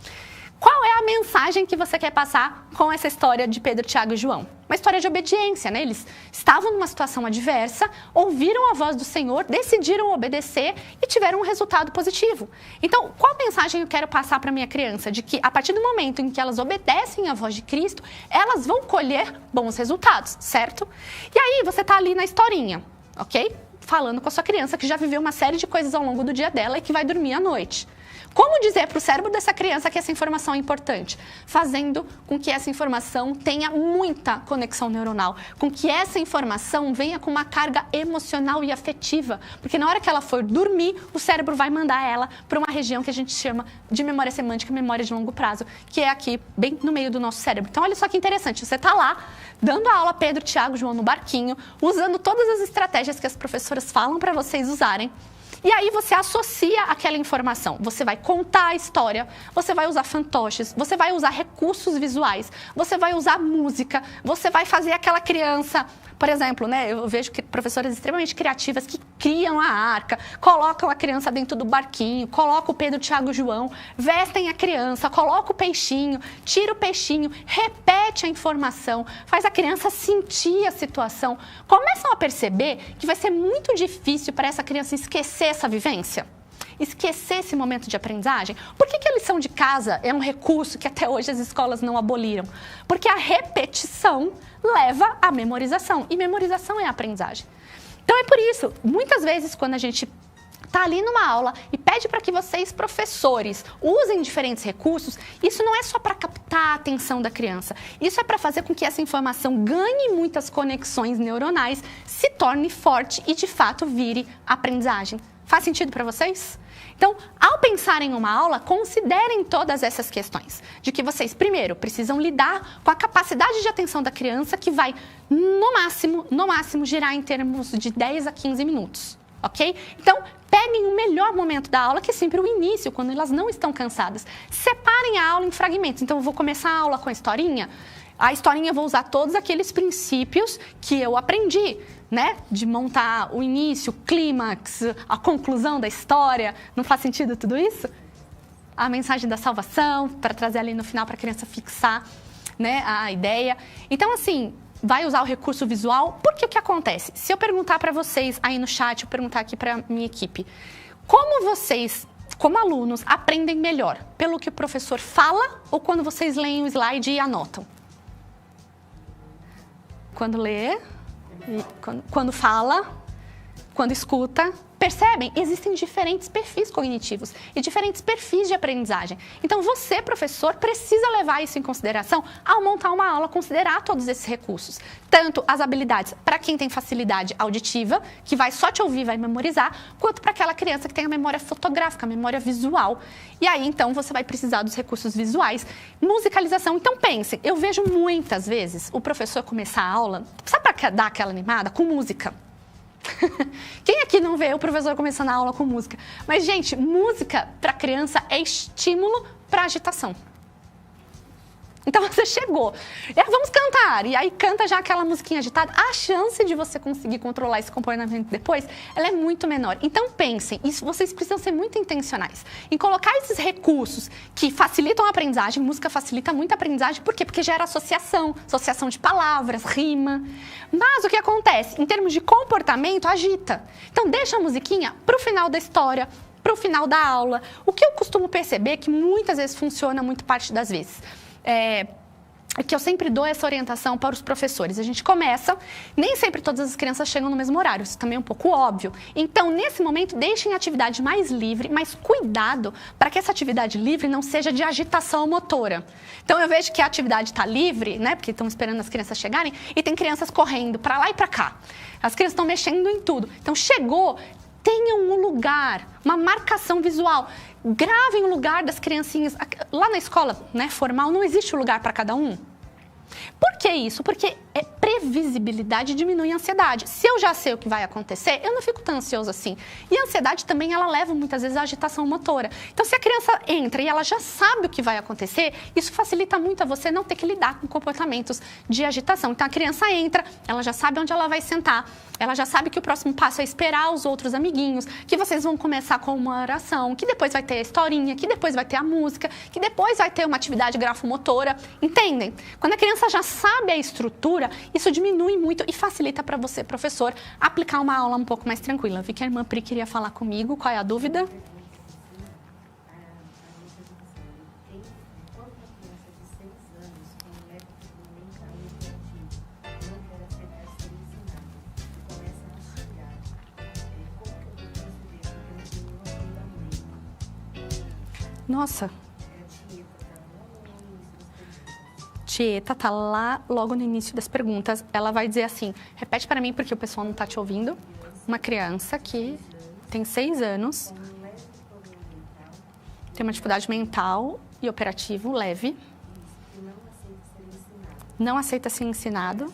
Qual é a mensagem que você quer passar com essa história de Pedro, Thiago e João? Uma história de obediência, né? Eles estavam numa situação adversa, ouviram a voz do Senhor, decidiram obedecer e tiveram um resultado positivo. Então, qual mensagem eu quero passar para minha criança? De que a partir do momento em que elas obedecem à voz de Cristo, elas vão colher bons resultados, certo? E aí, você está ali na historinha, ok? Falando com a sua criança que já viveu uma série de coisas ao longo do dia dela e que vai dormir à noite. Como dizer para o cérebro dessa criança que essa informação é importante? Fazendo com que essa informação tenha muita conexão neuronal, com que essa informação venha com uma carga emocional e afetiva, porque na hora que ela for dormir, o cérebro vai mandar ela para uma região que a gente chama de memória semântica, memória de longo prazo, que é aqui bem no meio do nosso cérebro. Então olha só que interessante, você está lá dando a aula Pedro, Tiago, João no barquinho, usando todas as estratégias que as professoras falam para vocês usarem. E aí você associa aquela informação. Você vai contar a história, você vai usar fantoches, você vai usar recursos visuais, você vai usar música, você vai fazer aquela criança... Por exemplo, né, eu vejo professoras extremamente criativas que criam a arca, colocam a criança dentro do barquinho, colocam o Pedro, Tiago e João, vestem a criança, colocam o peixinho, tira o peixinho, repete a informação, faz a criança sentir a situação. Começam a perceber que vai ser muito difícil para essa criança esquecer essa vivência. Esquecer esse momento de aprendizagem? Por que a lição de casa é um recurso que até hoje as escolas não aboliram? Porque a repetição leva à memorização, e memorização é a aprendizagem. Então é por isso, muitas vezes quando a gente está ali numa aula e pede para que vocês, professores, usem diferentes recursos, isso não é só para captar a atenção da criança, isso é para fazer com que essa informação ganhe muitas conexões neuronais, se torne forte e de fato vire aprendizagem. Faz sentido para vocês? Então, ao pensar em uma aula, considerem todas essas questões. De que vocês, primeiro, precisam lidar com a capacidade de atenção da criança, que vai, no máximo, girar em termos de 10 a 15 minutos. Ok? Então, peguem o melhor momento da aula, que é sempre o início, quando elas não estão cansadas. Separem a aula em fragmentos. Então, eu vou começar a aula com a historinha. A historinha eu vou usar todos aqueles princípios que eu aprendi, né? De montar o início, o clímax, a conclusão da história. Não faz sentido tudo isso? A mensagem da salvação, para trazer ali no final para a criança fixar, né, a ideia. Então, assim, vai usar o recurso visual, porque o que acontece? Se eu perguntar para vocês aí no chat, eu perguntar aqui para minha equipe, como vocês, como alunos, aprendem melhor? Pelo que o professor fala ou quando vocês leem o slide e anotam? Quando lê, quando fala, quando escuta. Percebem? Existem diferentes perfis cognitivos e diferentes perfis de aprendizagem. Então, você, professor, precisa levar isso em consideração ao montar uma aula, considerar todos esses recursos. Tanto as habilidades para quem tem facilidade auditiva, que vai só te ouvir e vai memorizar, quanto para aquela criança que tem a memória fotográfica, a memória visual. E aí, então, você vai precisar dos recursos visuais. Musicalização. Então, pensem, eu vejo muitas vezes o professor começar a aula, sabe para dar aquela animada? Com música. Quem aqui não vê o professor começando a aula com música? Mas, gente, música para criança é estímulo para agitação. Então, você chegou, vamos cantar, e aí canta já aquela musiquinha agitada, a chance de você conseguir controlar esse comportamento depois, ela é muito menor. Então, pensem, isso, vocês precisam ser muito intencionais em colocar esses recursos que facilitam a aprendizagem. Música facilita muito a aprendizagem, por quê? Porque gera associação de palavras, rima. Mas o que acontece? Em termos de comportamento, agita. Então, deixa a musiquinha para o final da história, para o final da aula. O que eu costumo perceber, que muitas vezes funciona, muito parte das vezes, que eu sempre dou essa orientação para os professores. A gente começa, nem sempre todas as crianças chegam no mesmo horário, isso também é um pouco óbvio. Então, nesse momento, deixem a atividade mais livre, mas cuidado para que essa atividade livre não seja de agitação motora. Então, eu vejo que a atividade está livre, né, porque estão esperando as crianças chegarem, e tem crianças correndo para lá e para cá. As crianças estão mexendo em tudo. Então, chegou, tenham um lugar, uma marcação visual. Gravem o lugar das criancinhas. Lá na escola, né, formal, não existe lugar para cada um. Por que isso? Porque previsibilidade diminui a ansiedade. Se eu já sei o que vai acontecer, eu não fico tão ansioso assim. E a ansiedade também, ela leva muitas vezes à agitação motora. Então, se a criança entra e ela já sabe o que vai acontecer, isso facilita muito a você não ter que lidar com comportamentos de agitação. Então, a criança entra, ela já sabe onde ela vai sentar, ela já sabe que o próximo passo é esperar os outros amiguinhos, que vocês vão começar com uma oração, que depois vai ter a historinha, que depois vai ter a música, que depois vai ter uma atividade grafomotora. Entendem? Quando a criança já sabe a estrutura, isso diminui muito e facilita para você, professor, aplicar uma aula um pouco mais tranquila. Vi que a irmã Pri queria falar comigo. Qual é a dúvida? Nossa. Tieta tá lá logo no início das perguntas. Ela vai dizer assim, repete para mim porque o pessoal não tá te ouvindo. Uma criança que tem 6 anos, tem uma dificuldade mental e operativo leve. Não aceita ser ensinado.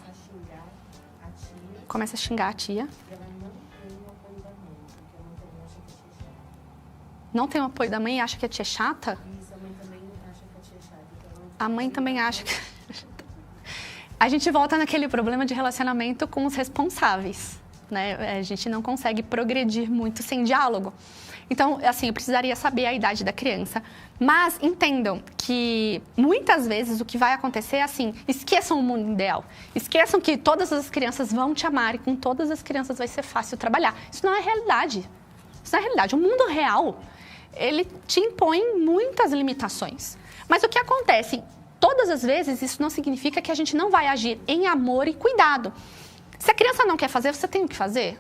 Começa a xingar a tia. Não tem o apoio da mãe e acha que a tia é chata? A mãe também acha que... A gente volta naquele problema de relacionamento com os responsáveis, né? A gente não consegue progredir muito sem diálogo. Então, assim, eu precisaria saber a idade da criança. Mas entendam que muitas vezes o que vai acontecer é assim, esqueçam o mundo ideal. Esqueçam que todas as crianças vão te amar e com todas as crianças vai ser fácil trabalhar. Isso não é realidade. Isso não é realidade. O mundo real, ele te impõe muitas limitações. Mas o que acontece? Todas as vezes, isso não significa que a gente não vai agir em amor e cuidado. Se a criança não quer fazer, você tem o que fazer.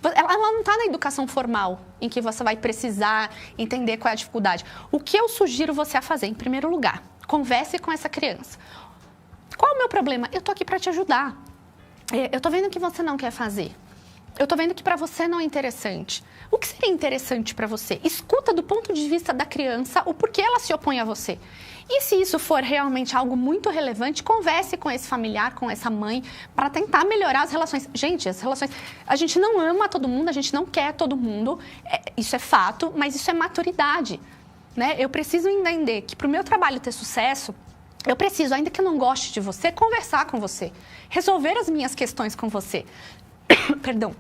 Ela não está na educação formal, em que você vai precisar entender qual é a dificuldade. O que eu sugiro você a fazer, em primeiro lugar, converse com essa criança. Qual é o meu problema? Eu estou aqui para te ajudar. Eu estou vendo que você não quer fazer. Eu estou vendo que para você não é interessante. O que seria interessante para você? Escuta do ponto de vista da criança o porquê ela se opõe a você. E se isso for realmente algo muito relevante, converse com esse familiar, com essa mãe, para tentar melhorar as relações. Gente, as relações... A gente não ama todo mundo, a gente não quer todo mundo. Isso é fato, mas isso é maturidade, né? Eu preciso entender que para o meu trabalho ter sucesso, eu preciso, ainda que eu não goste de você, conversar com você. Resolver as minhas questões com você. Perdão.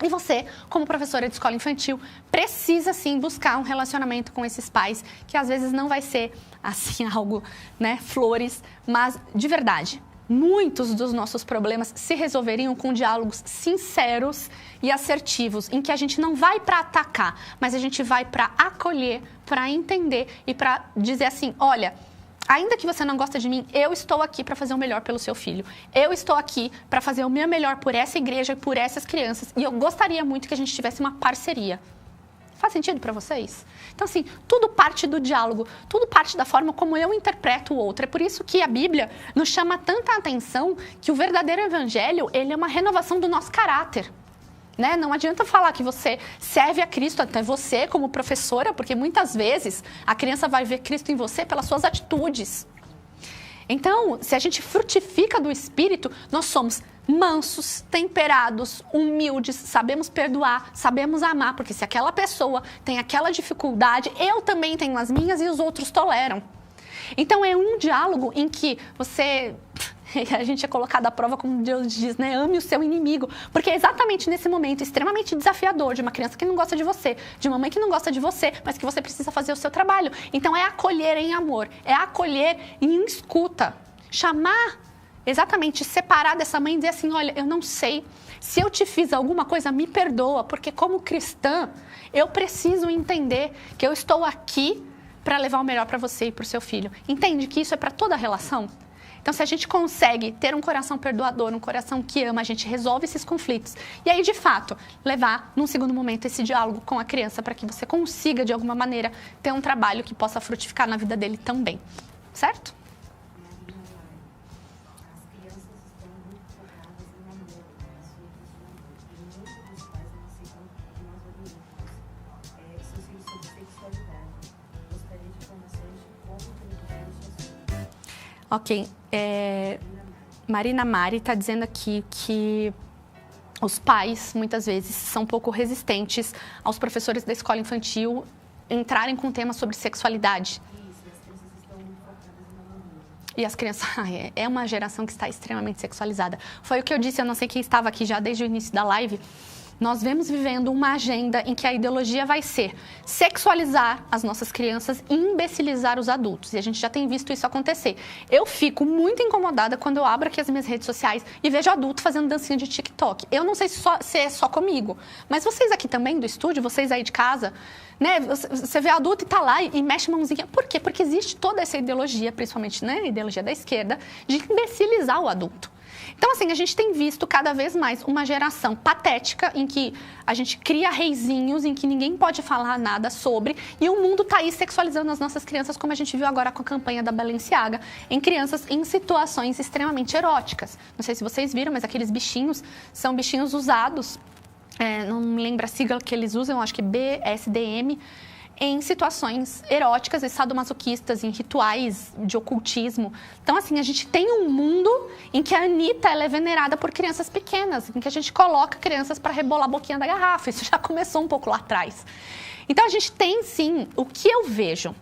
E você, como professora de escola infantil, precisa sim buscar um relacionamento com esses pais, que às vezes não vai ser assim algo, né, flores, mas de verdade. Muitos dos nossos problemas se resolveriam com diálogos sinceros e assertivos, em que a gente não vai para atacar, mas a gente vai para acolher, para entender e para dizer assim, olha, ainda que você não gosta de mim, eu estou aqui para fazer o melhor pelo seu filho. Eu estou aqui para fazer o meu melhor por essa igreja e por essas crianças. E eu gostaria muito que a gente tivesse uma parceria. Faz sentido para vocês? Então, assim, tudo parte do diálogo, tudo parte da forma como eu interpreto o outro. É por isso que a Bíblia nos chama tanta atenção que o verdadeiro evangelho, ele é uma renovação do nosso caráter. Né? Não adianta falar que você serve a Cristo, até você como professora, porque muitas vezes a criança vai ver Cristo em você pelas suas atitudes. Então, se a gente frutifica do Espírito, nós somos mansos, temperados, humildes, sabemos perdoar, sabemos amar, porque se aquela pessoa tem aquela dificuldade, eu também tenho as minhas e os outros toleram. Então, é um diálogo em que você... A gente é colocado à prova, como Deus diz, né? Ame o seu inimigo. Porque é exatamente nesse momento extremamente desafiador de uma criança que não gosta de você, de uma mãe que não gosta de você, mas que você precisa fazer o seu trabalho. Então, é acolher em amor, é acolher em escuta. Chamar, exatamente, separar dessa mãe e dizer assim, olha, eu não sei, se eu te fiz alguma coisa, me perdoa, porque como cristã, eu preciso entender que eu estou aqui para levar o melhor para você e para o seu filho. Entende que isso é para toda a relação? Então, se a gente consegue ter um coração perdoador, um coração que ama, a gente resolve esses conflitos. E aí, de fato, levar, num segundo momento, esse diálogo com a criança para que você consiga, de alguma maneira, ter um trabalho que possa frutificar na vida dele também. Certo? Ok. Marina Mari está dizendo aqui que os pais, muitas vezes, são um pouco resistentes aos professores da escola infantil entrarem com temas sobre sexualidade. E as crianças... É uma geração que está extremamente sexualizada. Foi o que eu disse, eu não sei quem estava aqui já desde o início da live. Nós vemos vivendo uma agenda em que a ideologia vai ser sexualizar as nossas crianças e imbecilizar os adultos. E a gente já tem visto isso acontecer. Eu fico muito incomodada quando eu abro aqui as minhas redes sociais e vejo adulto fazendo dancinha de TikTok. Eu não sei se é só comigo, mas vocês aqui também do estúdio, vocês aí de casa, né? Você vê adulto e tá lá e mexe a mãozinha. Por quê? Porque existe toda essa ideologia, principalmente, né, a ideologia da esquerda, de imbecilizar o adulto. Então, assim, a gente tem visto cada vez mais uma geração patética em que a gente cria reizinhos, em que ninguém pode falar nada sobre, e o mundo está aí sexualizando as nossas crianças, como a gente viu agora com a campanha da Balenciaga, em crianças em situações extremamente eróticas. Não sei se vocês viram, mas aqueles bichinhos são bichinhos usados, não me lembro a sigla que eles usam, acho que BSDM, em situações eróticas e sadomasoquistas, em rituais de ocultismo. Então, assim, a gente tem um mundo em que a Anitta ela é venerada por crianças pequenas, em que a gente coloca crianças para rebolar a boquinha da garrafa. Isso já começou um pouco lá atrás. Então, a gente tem, sim, o que eu vejo.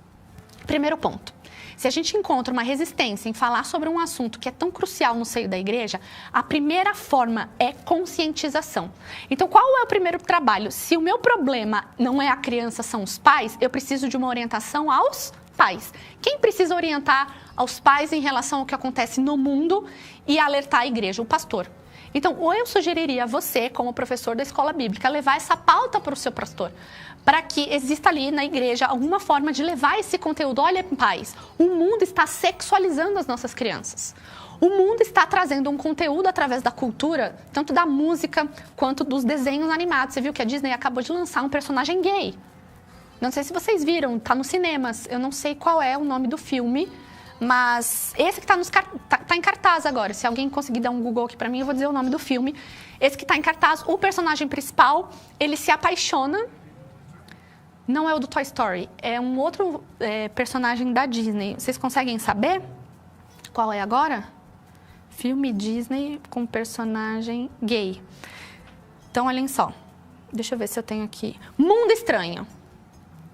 Primeiro ponto. Se a gente encontra uma resistência em falar sobre um assunto que é tão crucial no seio da igreja, a primeira forma é conscientização. Então, qual é o primeiro trabalho? Se o meu problema não é a criança, são os pais, eu preciso de uma orientação aos pais. Quem precisa orientar aos pais em relação ao que acontece no mundo e alertar a igreja? O pastor. Então, ou eu sugeriria a você, como professor da escola bíblica, levar essa pauta para o seu pastor, para que exista ali na igreja alguma forma de levar esse conteúdo. Olha, pais, o mundo está sexualizando as nossas crianças. O mundo está trazendo um conteúdo através da cultura, tanto da música quanto dos desenhos animados. Você viu que a Disney acabou de lançar um personagem gay. Não sei se vocês viram, está nos cinemas. Eu não sei qual é o nome do filme, mas esse que tá em cartaz agora. Se alguém conseguir dar um Google aqui para mim, eu vou dizer o nome do filme. Esse que está em cartaz, o personagem principal, ele se apaixona. Não é o do Toy Story, é um outro personagem da Disney. Vocês conseguem saber qual é agora? Filme Disney com personagem gay. Então, olhem só. Deixa eu ver se eu tenho aqui. Mundo Estranho.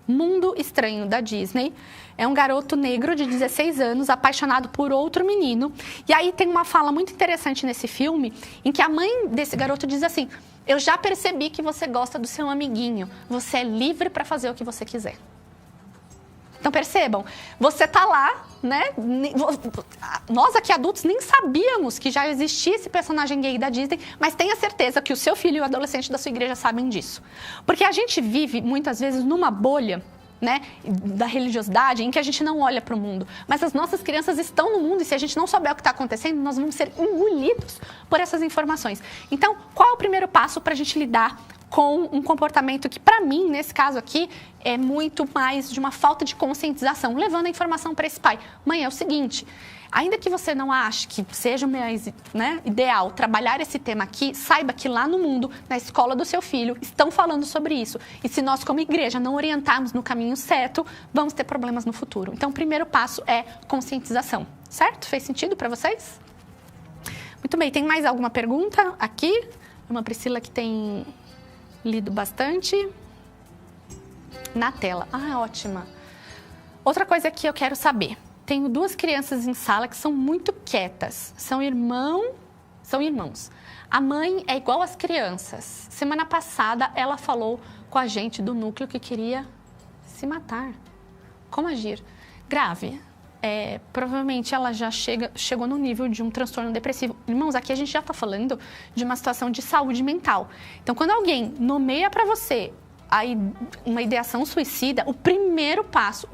Mundo Estranho, da Disney. É um garoto negro de 16 anos, apaixonado por outro menino. E aí tem uma fala muito interessante nesse filme, em que a mãe desse garoto diz assim: eu já percebi que você gosta do seu amiguinho. Você é livre para fazer o que você quiser. Então, percebam, você tá lá, né? Nós aqui adultos nem sabíamos que já existia esse personagem gay da Disney, mas tenha certeza que o seu filho e o adolescente da sua igreja sabem disso. Porque a gente vive, muitas vezes, numa bolha, né, da religiosidade, em que a gente não olha para o mundo. Mas as nossas crianças estão no mundo e se a gente não souber o que está acontecendo, nós vamos ser engolidos por essas informações. Então, qual é o primeiro passo para a gente lidar com um comportamento que, para mim, nesse caso aqui, é muito mais de uma falta de conscientização, levando a informação para esse pai? Mãe, é o seguinte, ainda que você não ache que seja mais, né, ideal trabalhar esse tema aqui, saiba que lá no mundo, na escola do seu filho, estão falando sobre isso. E se nós, como igreja, não orientarmos no caminho certo, vamos ter problemas no futuro. Então, o primeiro passo é conscientização. Certo? Fez sentido para vocês? Muito bem. Tem mais alguma pergunta aqui? Uma Priscila que tem lido bastante. Na tela. Ah, ótima. Outra coisa que eu quero saber. Tenho 2 crianças em sala que são muito quietas. São irmãos. A mãe é igual às crianças. Semana passada, ela falou com a gente do núcleo que queria se matar. Como agir? Grave. Provavelmente ela já chegou no nível de um transtorno depressivo. Irmãos, aqui a gente já está falando de uma situação de saúde mental. Então, quando alguém nomeia para você uma ideação suicida, o primeiro passo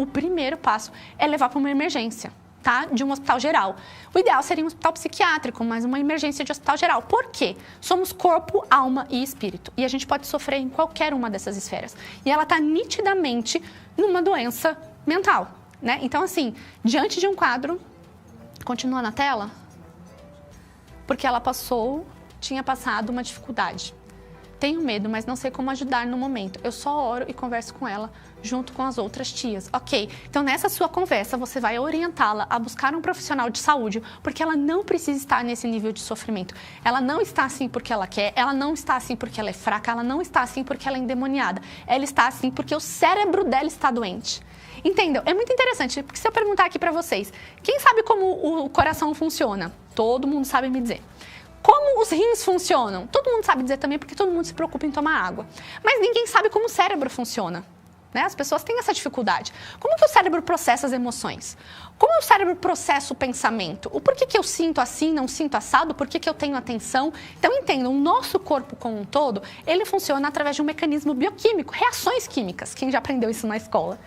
é levar para uma emergência, tá? De um hospital geral. O ideal seria um hospital psiquiátrico, mas uma emergência de hospital geral. Por quê? Somos corpo, alma e espírito. E a gente pode sofrer em qualquer uma dessas esferas. E ela está nitidamente numa doença mental, né? Então, assim, diante de um quadro, continua na tela, porque ela tinha passado uma dificuldade. Tenho medo, mas não sei como ajudar no momento. Eu só oro e converso com ela junto com as outras tias. Ok, então nessa sua conversa você vai orientá-la a buscar um profissional de saúde, porque ela não precisa estar nesse nível de sofrimento. Ela não está assim porque ela quer, ela não está assim porque ela é fraca, ela não está assim porque ela é endemoniada. Ela está assim porque o cérebro dela está doente. Entendam? É muito interessante, porque se eu perguntar aqui pra vocês, quem sabe como o coração funciona? Todo mundo sabe me dizer. Como os rins funcionam? Todo mundo sabe dizer também, porque todo mundo se preocupa em tomar água. Mas ninguém sabe como o cérebro funciona, né? As pessoas têm essa dificuldade. Como que o cérebro processa as emoções? Como o cérebro processa o pensamento? O porquê que eu sinto assim, não sinto assado? Por que eu tenho atenção? Então, entendam, o nosso corpo como um todo, ele funciona através de um mecanismo bioquímico, reações químicas. Quem já aprendeu isso na escola?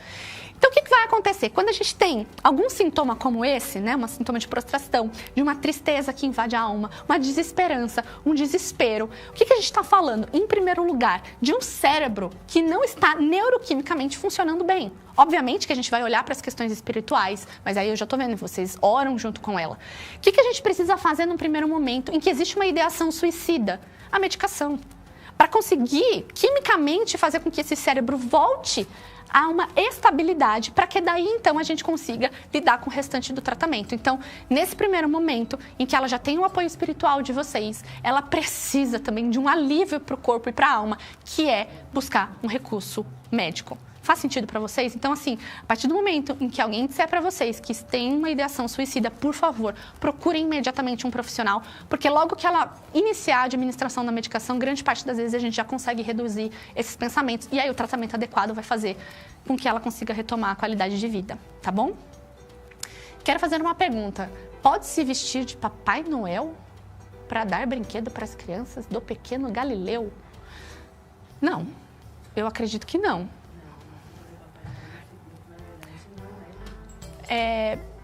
Então, o que vai acontecer? Quando a gente tem algum sintoma como esse, né, um sintoma de prostração, de uma tristeza que invade a alma, uma desesperança, um desespero, o que a gente está falando? Em primeiro lugar, de um cérebro que não está neuroquimicamente funcionando bem. Obviamente que a gente vai olhar para as questões espirituais, mas aí eu já estou vendo, vocês oram junto com ela. O que a gente precisa fazer num primeiro momento em que existe uma ideação suicida? A medicação. Para conseguir, quimicamente, fazer com que esse cérebro volte a uma estabilidade, para que daí, então, a gente consiga lidar com o restante do tratamento. Então, nesse primeiro momento, em que ela já tem o apoio espiritual de vocês, ela precisa também de um alívio para o corpo e para a alma, que é buscar um recurso médico. Faz sentido para vocês? Então, assim, a partir do momento em que alguém disser para vocês que tem uma ideação suicida, por favor, procurem imediatamente um profissional, porque logo que ela iniciar a administração da medicação, grande parte das vezes a gente já consegue reduzir esses pensamentos e aí o tratamento adequado vai fazer com que ela consiga retomar a qualidade de vida, tá bom? Quero fazer uma pergunta. Pode se vestir de Papai Noel para dar brinquedo para as crianças do pequeno Galileu? Não, eu acredito que não.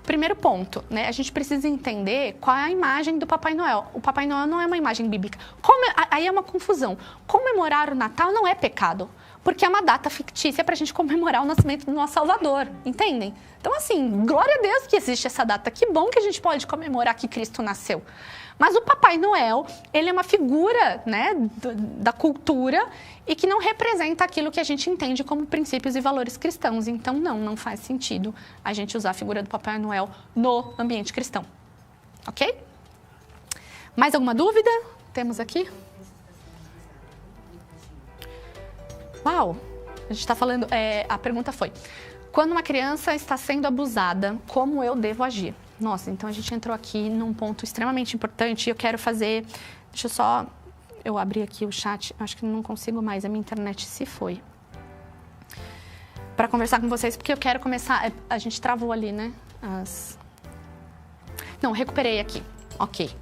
Primeiro ponto, né? A gente precisa entender qual é a imagem do Papai Noel. O Papai Noel não é uma imagem bíblica. Aí é uma confusão. Comemorar o Natal não é pecado, porque é uma data fictícia para a gente comemorar o nascimento do nosso Salvador, entendem? Então, assim, glória a Deus que existe essa data. Que bom que a gente pode comemorar que Cristo nasceu. Mas o Papai Noel, ele é uma figura, né, da cultura e que não representa aquilo que a gente entende como princípios e valores cristãos. Então, não faz sentido a gente usar a figura do Papai Noel no ambiente cristão. Ok? Mais alguma dúvida? Temos aqui? Uau! A gente está falando... a pergunta foi: quando uma criança está sendo abusada, como eu devo agir? Nossa, então a gente entrou aqui num ponto extremamente importante e eu quero fazer... Deixa eu só... Eu abri aqui o chat, acho que não consigo mais, a minha internet se foi. Para conversar com vocês, porque eu quero começar... A gente travou ali, né? Não, recuperei aqui. Ok.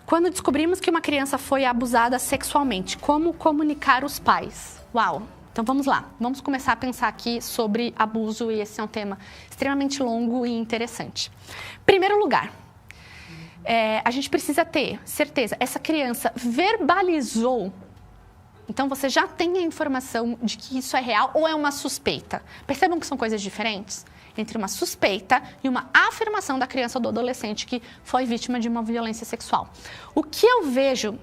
Quando descobrimos que uma criança foi abusada sexualmente, como comunicar os pais? Uau! Então, vamos lá. Vamos começar a pensar aqui sobre abuso e esse é um tema extremamente longo e interessante. Primeiro lugar, a gente precisa ter certeza, essa criança verbalizou. Então, você já tem a informação de que isso é real ou é uma suspeita. Percebam que são coisas diferentes entre uma suspeita e uma afirmação da criança ou do adolescente que foi vítima de uma violência sexual. O que eu vejo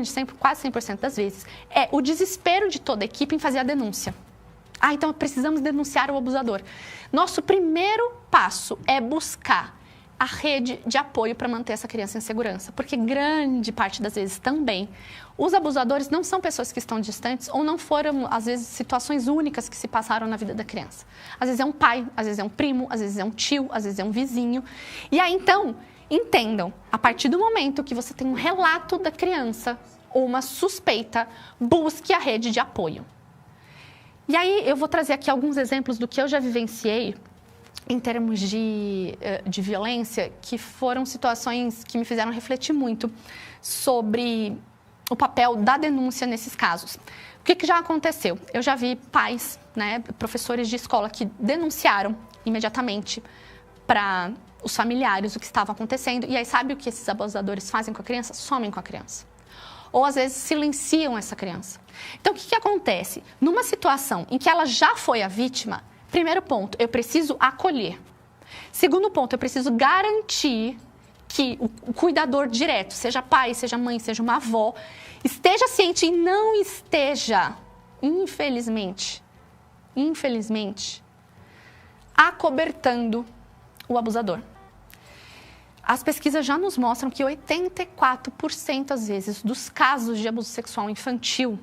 sempre, quase 100% das vezes, é o desespero de toda a equipe em fazer a denúncia. Então precisamos denunciar o abusador. Nosso primeiro passo é buscar a rede de apoio para manter essa criança em segurança, porque grande parte das vezes também os abusadores não são pessoas que estão distantes ou não foram, às vezes, situações únicas que se passaram na vida da criança. Às vezes é um pai, às vezes é um primo, às vezes é um tio, às vezes é um vizinho. E aí, então, entendam, a partir do momento que você tem um relato da criança ou uma suspeita, busque a rede de apoio. E aí, eu vou trazer aqui alguns exemplos do que eu já vivenciei em termos de violência, que foram situações que me fizeram refletir muito sobre o papel da denúncia nesses casos. O que já aconteceu? Eu já vi pais, né, professores de escola que denunciaram imediatamente para os familiares o que estava acontecendo. E aí, sabe o que esses abusadores fazem com a criança? Somem com a criança. Ou, às vezes, silenciam essa criança. Então, o que acontece? Numa situação em que ela já foi a vítima, primeiro ponto, eu preciso acolher. Segundo ponto, eu preciso garantir que o cuidador direto, seja pai, seja mãe, seja uma avó, esteja ciente e não esteja, infelizmente, acobertando o abusador. As pesquisas já nos mostram que 84% às vezes dos casos de abuso sexual infantil,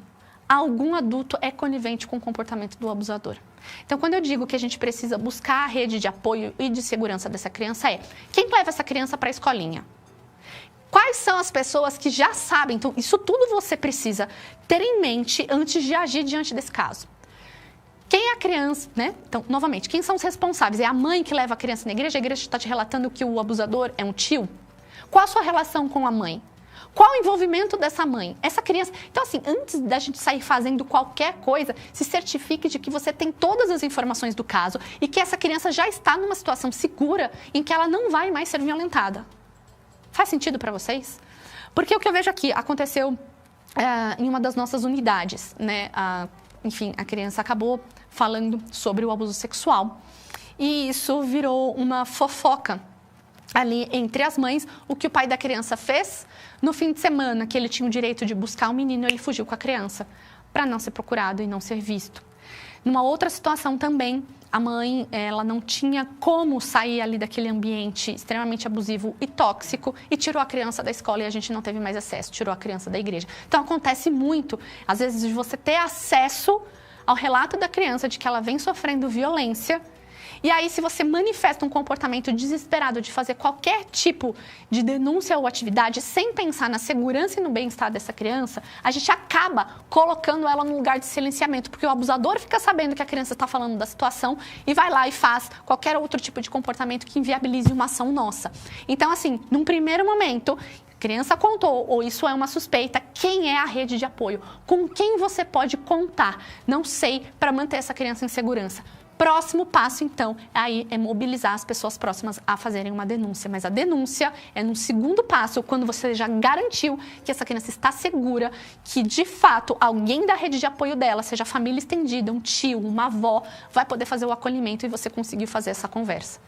algum adulto é conivente com o comportamento do abusador. Então, quando eu digo que a gente precisa buscar a rede de apoio e de segurança dessa criança, quem leva essa criança para a escolinha? Quais são as pessoas que já sabem? Então, isso tudo você precisa ter em mente antes de agir diante desse caso. Quem é a criança, né? Então, novamente, quem são os responsáveis? É a mãe que leva a criança na igreja? A igreja está te relatando que o abusador é um tio? Qual a sua relação com a mãe? Qual o envolvimento dessa mãe? Essa criança... Então, assim, antes da gente sair fazendo qualquer coisa, se certifique de que você tem todas as informações do caso e que essa criança já está numa situação segura em que ela não vai mais ser violentada. Faz sentido para vocês? Porque o que eu vejo aqui aconteceu em uma das nossas unidades, né? Enfim, a criança acabou falando sobre o abuso sexual e isso virou uma fofoca ali entre as mães. O que o pai da criança fez? No fim de semana, que ele tinha o direito de buscar o menino, ele fugiu com a criança para não ser procurado e não ser visto. Numa outra situação também, a mãe, ela não tinha como sair ali daquele ambiente extremamente abusivo e tóxico e tirou a criança da escola e a gente não teve mais acesso, tirou a criança da igreja. Então, acontece muito, às vezes, de você ter acesso ao relato da criança de que ela vem sofrendo violência. E aí, se você manifesta um comportamento desesperado de fazer qualquer tipo de denúncia ou atividade sem pensar na segurança e no bem-estar dessa criança, a gente acaba colocando ela num lugar de silenciamento, porque o abusador fica sabendo que a criança está falando da situação e vai lá e faz qualquer outro tipo de comportamento que inviabilize uma ação nossa. Então, assim, num primeiro momento, a criança contou, ou isso é uma suspeita, quem é a rede de apoio? Com quem você pode contar? Não sei, para manter essa criança em segurança. Próximo passo, então, aí é mobilizar as pessoas próximas a fazerem uma denúncia. Mas a denúncia é no segundo passo, quando você já garantiu que essa criança está segura, que, de fato, alguém da rede de apoio dela, seja a família estendida, um tio, uma avó, vai poder fazer o acolhimento e você conseguiu fazer essa conversa.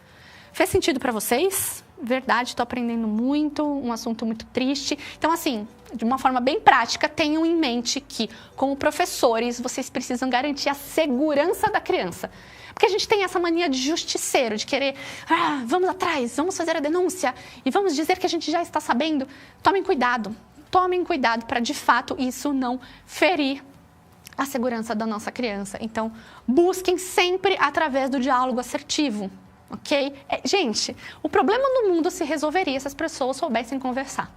Fez sentido para vocês? Verdade, estou aprendendo muito, um assunto muito triste. Então, assim, de uma forma bem prática, tenham em mente que, como professores, vocês precisam garantir a segurança da criança. Porque a gente tem essa mania de justiceiro, de querer, vamos atrás, vamos fazer a denúncia e vamos dizer que a gente já está sabendo. Tomem cuidado para, de fato, isso não ferir a segurança da nossa criança. Então, busquem sempre através do diálogo assertivo, ok? Gente, o problema no mundo se resolveria se as pessoas soubessem conversar.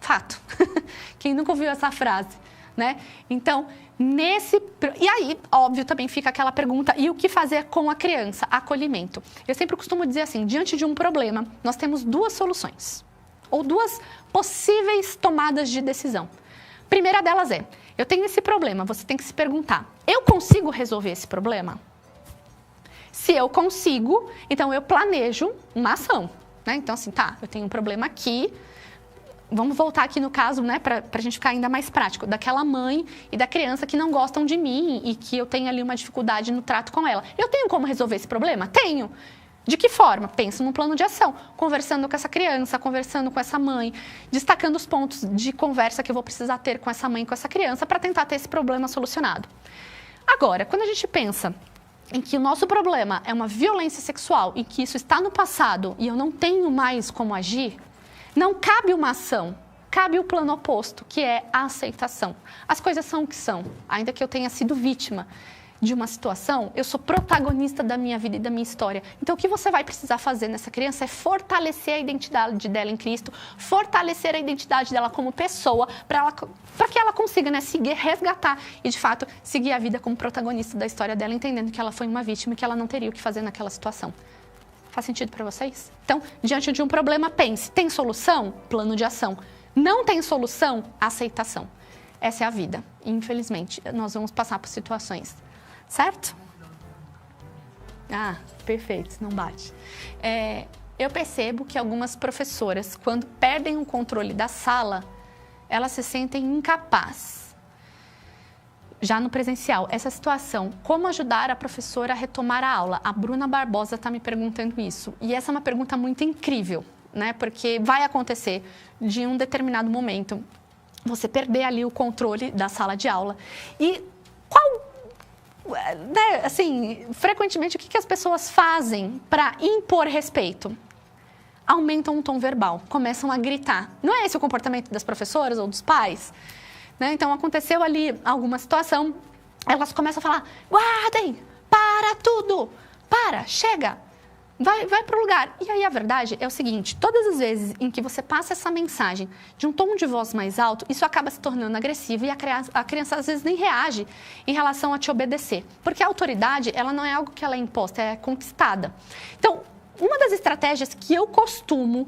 Fato. Quem nunca ouviu essa frase, né? Então, e aí, óbvio, também fica aquela pergunta, e o que fazer com a criança? Acolhimento. Eu sempre costumo dizer assim, diante de um problema, nós temos duas soluções, ou duas possíveis tomadas de decisão. Primeira delas é, eu tenho esse problema, você tem que se perguntar, eu consigo resolver esse problema? Se eu consigo, então eu planejo uma ação, né? Então, assim, tá, eu tenho um problema aqui. Vamos voltar aqui no caso, né, para a gente ficar ainda mais prático, daquela mãe e da criança que não gostam de mim e que eu tenho ali uma dificuldade no trato com ela. Eu tenho como resolver esse problema? Tenho. De que forma? Penso num plano de ação, conversando com essa criança, conversando com essa mãe, destacando os pontos de conversa que eu vou precisar ter com essa mãe e com essa criança para tentar ter esse problema solucionado. Agora, quando a gente pensa em que o nosso problema é uma violência sexual e que isso está no passado e eu não tenho mais como agir, não cabe uma ação, cabe o plano oposto, que é a aceitação. As coisas são o que são. Ainda que eu tenha sido vítima de uma situação, eu sou protagonista da minha vida e da minha história. Então, o que você vai precisar fazer nessa criança é fortalecer a identidade dela em Cristo, fortalecer a identidade dela como pessoa, para que ela consiga, né, seguir, resgatar e, de fato, seguir a vida como protagonista da história dela, entendendo que ela foi uma vítima e que ela não teria o que fazer naquela situação. Faz sentido para vocês? Então, diante de um problema, pense, tem solução? Plano de ação. Não tem solução? Aceitação. Essa é a vida. Infelizmente, nós vamos passar por situações. Certo? Perfeito, não bate. Eu percebo que algumas professoras, quando perdem o controle da sala, elas se sentem incapazes. Já no presencial, essa situação, como ajudar a professora a retomar a aula? A Bruna Barbosa está me perguntando isso. E essa é uma pergunta muito incrível, né? Porque vai acontecer de um determinado momento você perder ali o controle da sala de aula. E né, assim, frequentemente, o que as pessoas fazem para impor respeito? Aumentam o tom verbal, começam a gritar. Não é esse o comportamento das professoras ou dos pais? Né? Então, aconteceu ali alguma situação, elas começam a falar, guardem, para tudo, chega, vai para o lugar. E aí, a verdade é o seguinte, todas as vezes em que você passa essa mensagem de um tom de voz mais alto, isso acaba se tornando agressivo e a criança às vezes nem reage em relação a te obedecer. Porque a autoridade, ela não é algo que ela é imposta, é conquistada. Então, uma das estratégias que eu costumo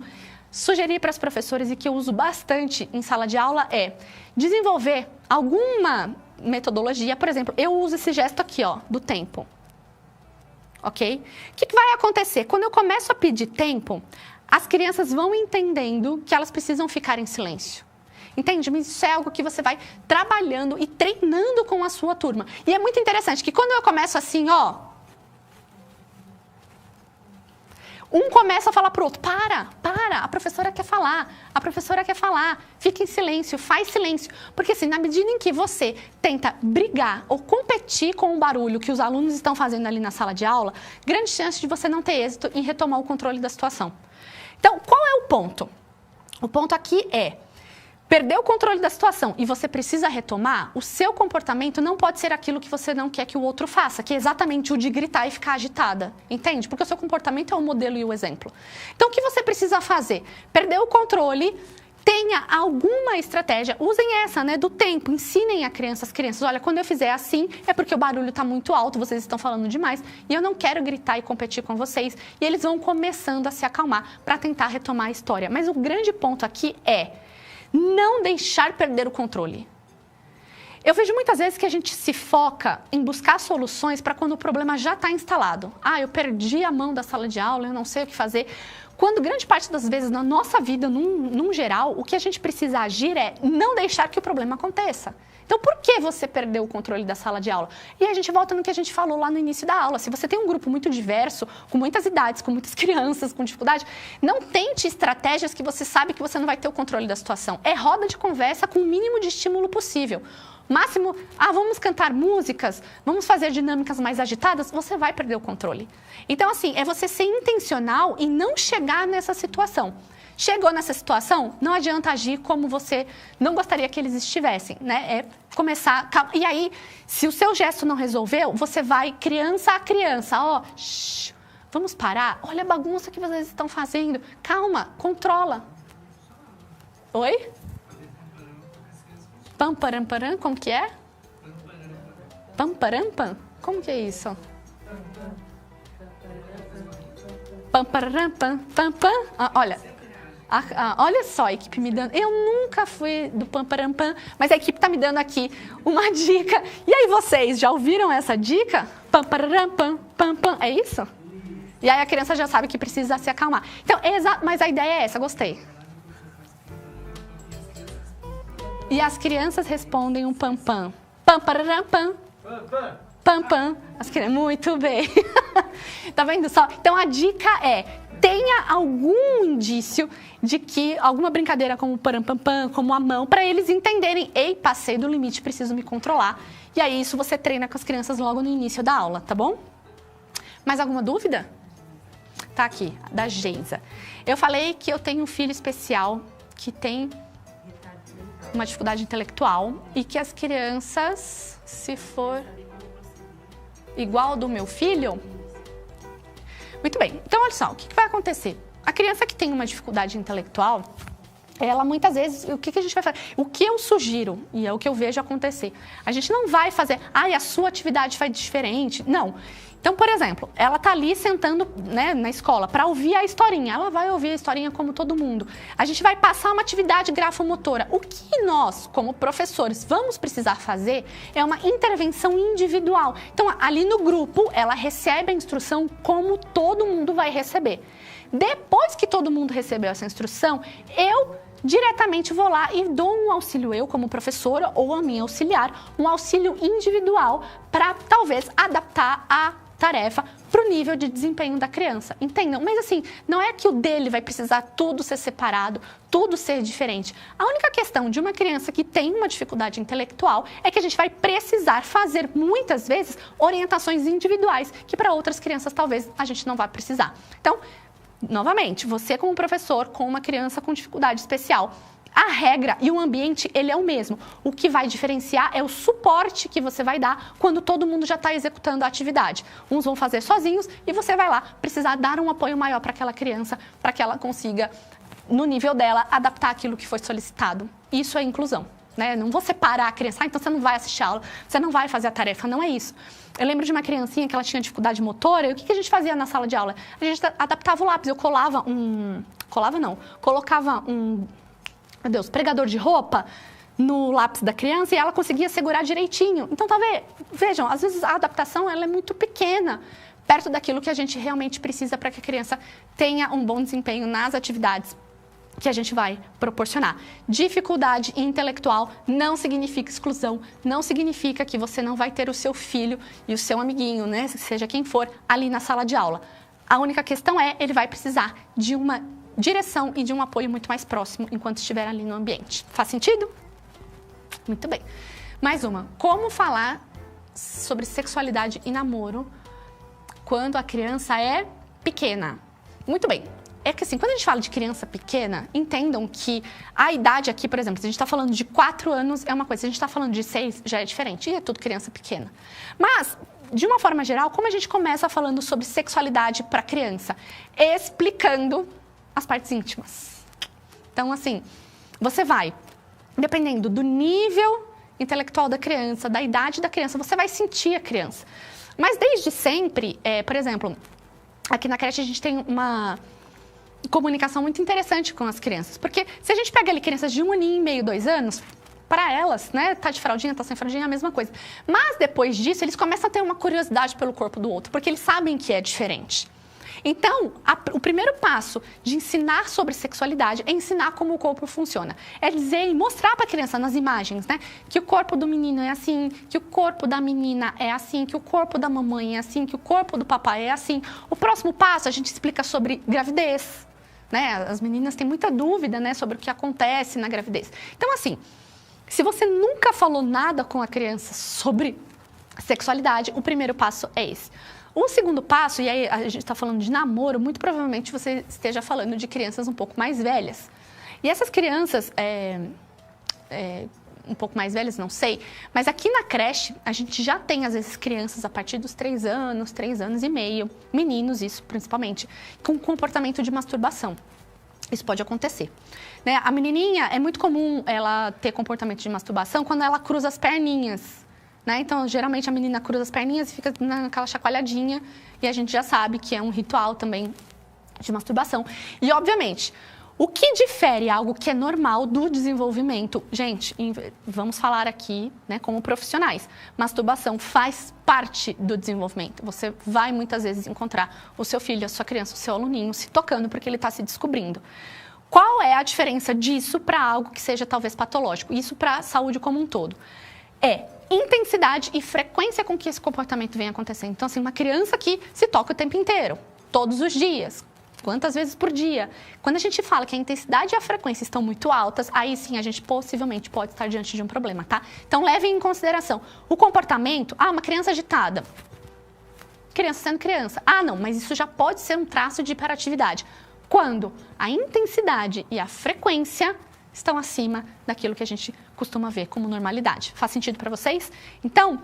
sugerir para os professores e que eu uso bastante em sala de aula é desenvolver alguma metodologia. Por exemplo, eu uso esse gesto aqui, ó, do tempo. Ok? O que vai acontecer? Quando eu começo a pedir tempo, as crianças vão entendendo que elas precisam ficar em silêncio. Entende? Mas isso é algo que você vai trabalhando e treinando com a sua turma. E é muito interessante que quando eu começo assim, ó, um começa a falar pro outro, para, a professora quer falar, fica em silêncio, faz silêncio. Porque assim, na medida em que você tenta brigar ou competir com o barulho que os alunos estão fazendo ali na sala de aula, grande chance de você não ter êxito em retomar o controle da situação. Então, qual é o ponto? O ponto aqui é, perdeu o controle da situação e você precisa retomar, o seu comportamento não pode ser aquilo que você não quer que o outro faça, que é exatamente o de gritar e ficar agitada, entende? Porque o seu comportamento é o modelo e o exemplo. Então, o que você precisa fazer? Perdeu o controle, tenha alguma estratégia, usem essa, né, do tempo, ensinem as crianças, olha, quando eu fizer assim, é porque o barulho está muito alto, vocês estão falando demais, e eu não quero gritar e competir com vocês, e eles vão começando a se acalmar para tentar retomar a história. Mas o grande ponto aqui é não deixar perder o controle. Eu vejo muitas vezes que a gente se foca em buscar soluções para quando o problema já está instalado. Eu perdi a mão da sala de aula, eu não sei o que fazer. Quando grande parte das vezes na nossa vida, num geral, o que a gente precisa agir é não deixar que o problema aconteça. Então, por que você perdeu o controle da sala de aula? E a gente volta no que a gente falou lá no início da aula. Se você tem um grupo muito diverso, com muitas idades, com muitas crianças, com dificuldade, não tente estratégias que você sabe que você não vai ter o controle da situação. É roda de conversa com o mínimo de estímulo possível. Máximo, vamos cantar músicas, vamos fazer dinâmicas mais agitadas, você vai perder o controle. Então, assim, é você ser intencional e não chegar nessa situação. Chegou nessa situação, não adianta agir como você não gostaria que eles estivessem, né? É começar... E aí, se o seu gesto não resolveu, você vai criança a criança, vamos parar? Olha a bagunça que vocês estão fazendo. Calma, controla. Oi? Pamparamparam, como que é? Pamparampam? Como que é isso? Pamparampam, pampam. Olha... olha só a equipe me dando... Eu nunca fui do pamparampam, mas a equipe está me dando aqui uma dica. E aí vocês, já ouviram essa dica? Pamparampam, pampam, é isso? E aí a criança já sabe que precisa se acalmar. Então, mas a ideia é essa, gostei. E as crianças respondem um pampam. Pamparampam. Pampam. As crianças, muito bem. Tá vendo só? Então a dica é, tenha algum indício de que alguma brincadeira como o parampampam, como a mão, para eles entenderem, passei do limite, preciso me controlar. E aí isso você treina com as crianças logo no início da aula, tá bom? Mais alguma dúvida? Tá aqui, da Geisa. Eu falei que eu tenho um filho especial que tem uma dificuldade intelectual e que as crianças, se for igual ao do meu filho... Muito bem, então olha só, o que vai acontecer? A criança que tem uma dificuldade intelectual, ela muitas vezes, o que a gente vai fazer? O que eu sugiro, e é o que eu vejo acontecer, a gente não vai fazer, a sua atividade foi diferente, não. Então, por exemplo, ela está ali sentando, né, na escola para ouvir a historinha. Ela vai ouvir a historinha como todo mundo. A gente vai passar uma atividade grafomotora. O que nós, como professores, vamos precisar fazer é uma intervenção individual. Então, ali no grupo, ela recebe a instrução como todo mundo vai receber. Depois que todo mundo recebeu essa instrução, eu diretamente vou lá e dou um auxílio, eu como professora ou a minha auxiliar, um auxílio individual para talvez adaptar a tarefa para o nível de desempenho da criança, entendam? Mas assim, não é que o dele vai precisar tudo ser separado, tudo ser diferente. A única questão de uma criança que tem uma dificuldade intelectual é que a gente vai precisar fazer, muitas vezes, orientações individuais, que para outras crianças talvez a gente não vá precisar. Então, novamente, você como professor com uma criança com dificuldade especial, a regra e o ambiente, ele é o mesmo. O que vai diferenciar é o suporte que você vai dar quando todo mundo já está executando a atividade. Uns vão fazer sozinhos e você vai lá precisar dar um apoio maior para aquela criança, para que ela consiga, no nível dela, adaptar aquilo que foi solicitado. Isso é inclusão, né? Não vou separar a criança, então você não vai assistir a aula, você não vai fazer a tarefa, não é isso. Eu lembro de uma criancinha que ela tinha dificuldade motora, e o que a gente fazia na sala de aula? A gente adaptava o lápis, eu colava colocava pregador de roupa no lápis da criança e ela conseguia segurar direitinho. Então, vejam, às vezes a adaptação ela é muito pequena, perto daquilo que a gente realmente precisa para que a criança tenha um bom desempenho nas atividades que a gente vai proporcionar. Dificuldade intelectual não significa exclusão, não significa que você não vai ter o seu filho e o seu amiguinho, né, seja quem for, ali na sala de aula. A única questão ele vai precisar de uma direção e de um apoio muito mais próximo enquanto estiver ali no ambiente. Faz sentido? Muito bem. Mais uma. Como falar sobre sexualidade e namoro quando a criança é pequena? Muito bem. É que assim, quando a gente fala de criança pequena, entendam que a idade aqui, por exemplo, se a gente está falando de 4 anos é uma coisa, se a gente está falando de 6 já é diferente, e é tudo criança pequena. Mas, de uma forma geral, como a gente começa falando sobre sexualidade para criança? Explicando as partes íntimas. Então, assim, você vai, dependendo do nível intelectual da criança, da idade da criança, você vai sentir a criança. Mas desde sempre, por exemplo, aqui na creche a gente tem uma comunicação muito interessante com as crianças. Porque se a gente pega ali crianças de 1 aninho e meio, 2 anos, para elas, né, tá de fraldinha, tá sem fraldinha, é a mesma coisa. Mas depois disso, eles começam a ter uma curiosidade pelo corpo do outro, porque eles sabem que é diferente. Então, o primeiro passo de ensinar sobre sexualidade é ensinar como o corpo funciona. É dizer e mostrar para a criança nas imagens, né, que o corpo do menino é assim, que o corpo da menina é assim, que o corpo da mamãe é assim, que o corpo do papai é assim. O próximo passo, a gente explica sobre gravidez. Né? As meninas têm muita dúvida, né, sobre o que acontece na gravidez. Então, assim, se você nunca falou nada com a criança sobre sexualidade, o primeiro passo é esse. O segundo passo, e aí a gente está falando de namoro, muito provavelmente você esteja falando de crianças um pouco mais velhas. E essas crianças, um pouco mais velhas, não sei, mas aqui na creche a gente já tem, às vezes, crianças a partir dos 3 anos, 3 anos e meio, meninos, isso principalmente, com comportamento de masturbação. Isso pode acontecer. Né? A menininha, é muito comum ela ter comportamento de masturbação quando ela cruza as perninhas. Né? Então, geralmente a menina cruza as perninhas e fica naquela chacoalhadinha e a gente já sabe que é um ritual também de masturbação. E, obviamente, o que difere algo que é normal do desenvolvimento? Gente, vamos falar aqui, né, como profissionais. Masturbação faz parte do desenvolvimento. Você vai muitas vezes encontrar o seu filho, a sua criança, o seu aluninho se tocando porque ele está se descobrindo. Qual é a diferença disso para algo que seja talvez patológico? Isso para a saúde como um todo. Intensidade e frequência com que esse comportamento vem acontecendo. Então, assim, uma criança que se toca o tempo inteiro, todos os dias, quantas vezes por dia. Quando a gente fala que a intensidade e a frequência estão muito altas, aí sim a gente possivelmente pode estar diante de um problema, tá? Então levem em consideração o comportamento. Uma criança agitada. Criança sendo criança. Não, mas isso já pode ser um traço de hiperatividade. Quando a intensidade e a frequência estão acima daquilo que a gente costuma ver como normalidade. Faz sentido para vocês? Então,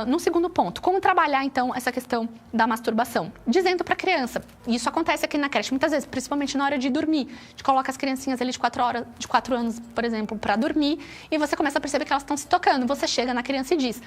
no segundo ponto, como trabalhar, então, essa questão da masturbação? Dizendo para a criança, e isso acontece aqui na creche muitas vezes, principalmente na hora de dormir. A gente coloca as criancinhas ali de 4 anos, por exemplo, para dormir, e você começa a perceber que elas estão se tocando. Você chega na criança e diz,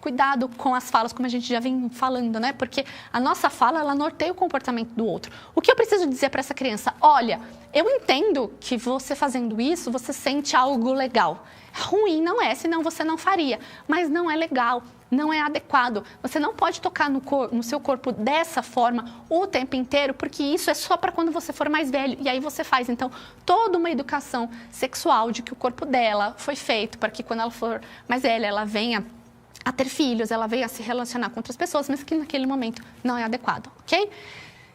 cuidado com as falas, como a gente já vem falando, né? Porque a nossa fala, ela norteia o comportamento do outro. O que eu preciso dizer para essa criança? Olha, eu entendo que você fazendo isso, você sente algo legal. Ruim não é, senão você não faria. Mas não é legal, não é adequado. Você não pode tocar no seu corpo dessa forma o tempo inteiro, porque isso é só para quando você for mais velho. E aí você faz, então, toda uma educação sexual de que o corpo dela foi feito para que quando ela for mais velha, ela venha a ter filhos, ela veio a se relacionar com outras pessoas, mas que naquele momento não é adequado, ok?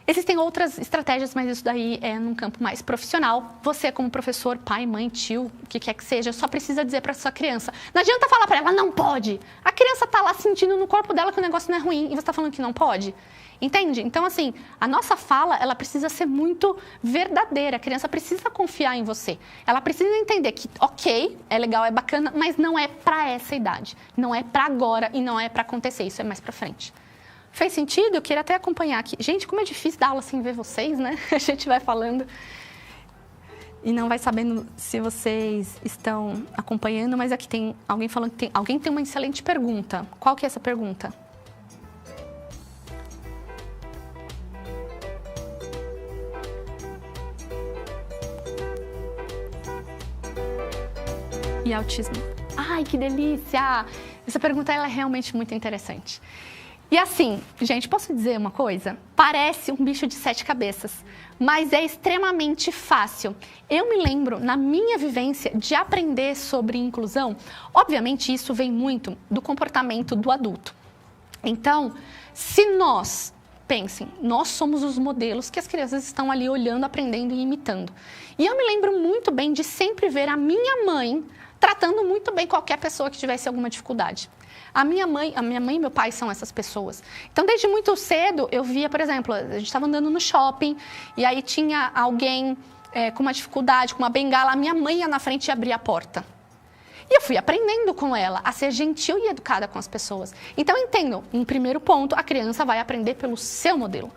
Existem outras estratégias, mas isso daí é num campo mais profissional. Você, como professor, pai, mãe, tio, o que quer que seja, só precisa dizer para sua criança. Não adianta falar para ela, não pode. A criança está lá sentindo no corpo dela que o negócio não é ruim e você está falando que não pode. Entende? Então, assim, a nossa fala, ela precisa ser muito verdadeira. A criança precisa confiar em você. Ela precisa entender que, ok, é legal, é bacana, mas não é para essa idade. Não é para agora e não é para acontecer. Isso é mais para frente. Fez sentido? Eu queria até acompanhar aqui. Gente, como é difícil dar aula sem ver vocês, né? A gente vai falando e não vai sabendo se vocês estão acompanhando, mas aqui tem alguém falando que alguém tem uma excelente pergunta. Qual que é essa pergunta? e autismo? Ai, que delícia! Essa pergunta ela é realmente muito interessante. E assim, gente, posso dizer uma coisa? Parece um bicho de 7 cabeças, mas é extremamente fácil. Eu me lembro, na minha vivência, de aprender sobre inclusão. Obviamente, isso vem muito do comportamento do adulto. Então, se nós, pensem, nós somos os modelos que as crianças estão ali olhando, aprendendo e imitando. E eu me lembro muito bem de sempre ver a minha mãe tratando muito bem qualquer pessoa que tivesse alguma dificuldade. A minha mãe e meu pai são essas pessoas. Então, desde muito cedo, eu via, por exemplo, a gente estava andando no shopping e aí tinha alguém com uma dificuldade, com uma bengala, a minha mãe ia na frente e abria a porta. E eu fui aprendendo com ela a ser gentil e educada com as pessoas. Então, eu entendo, em primeiro ponto, a criança vai aprender pelo seu modelo.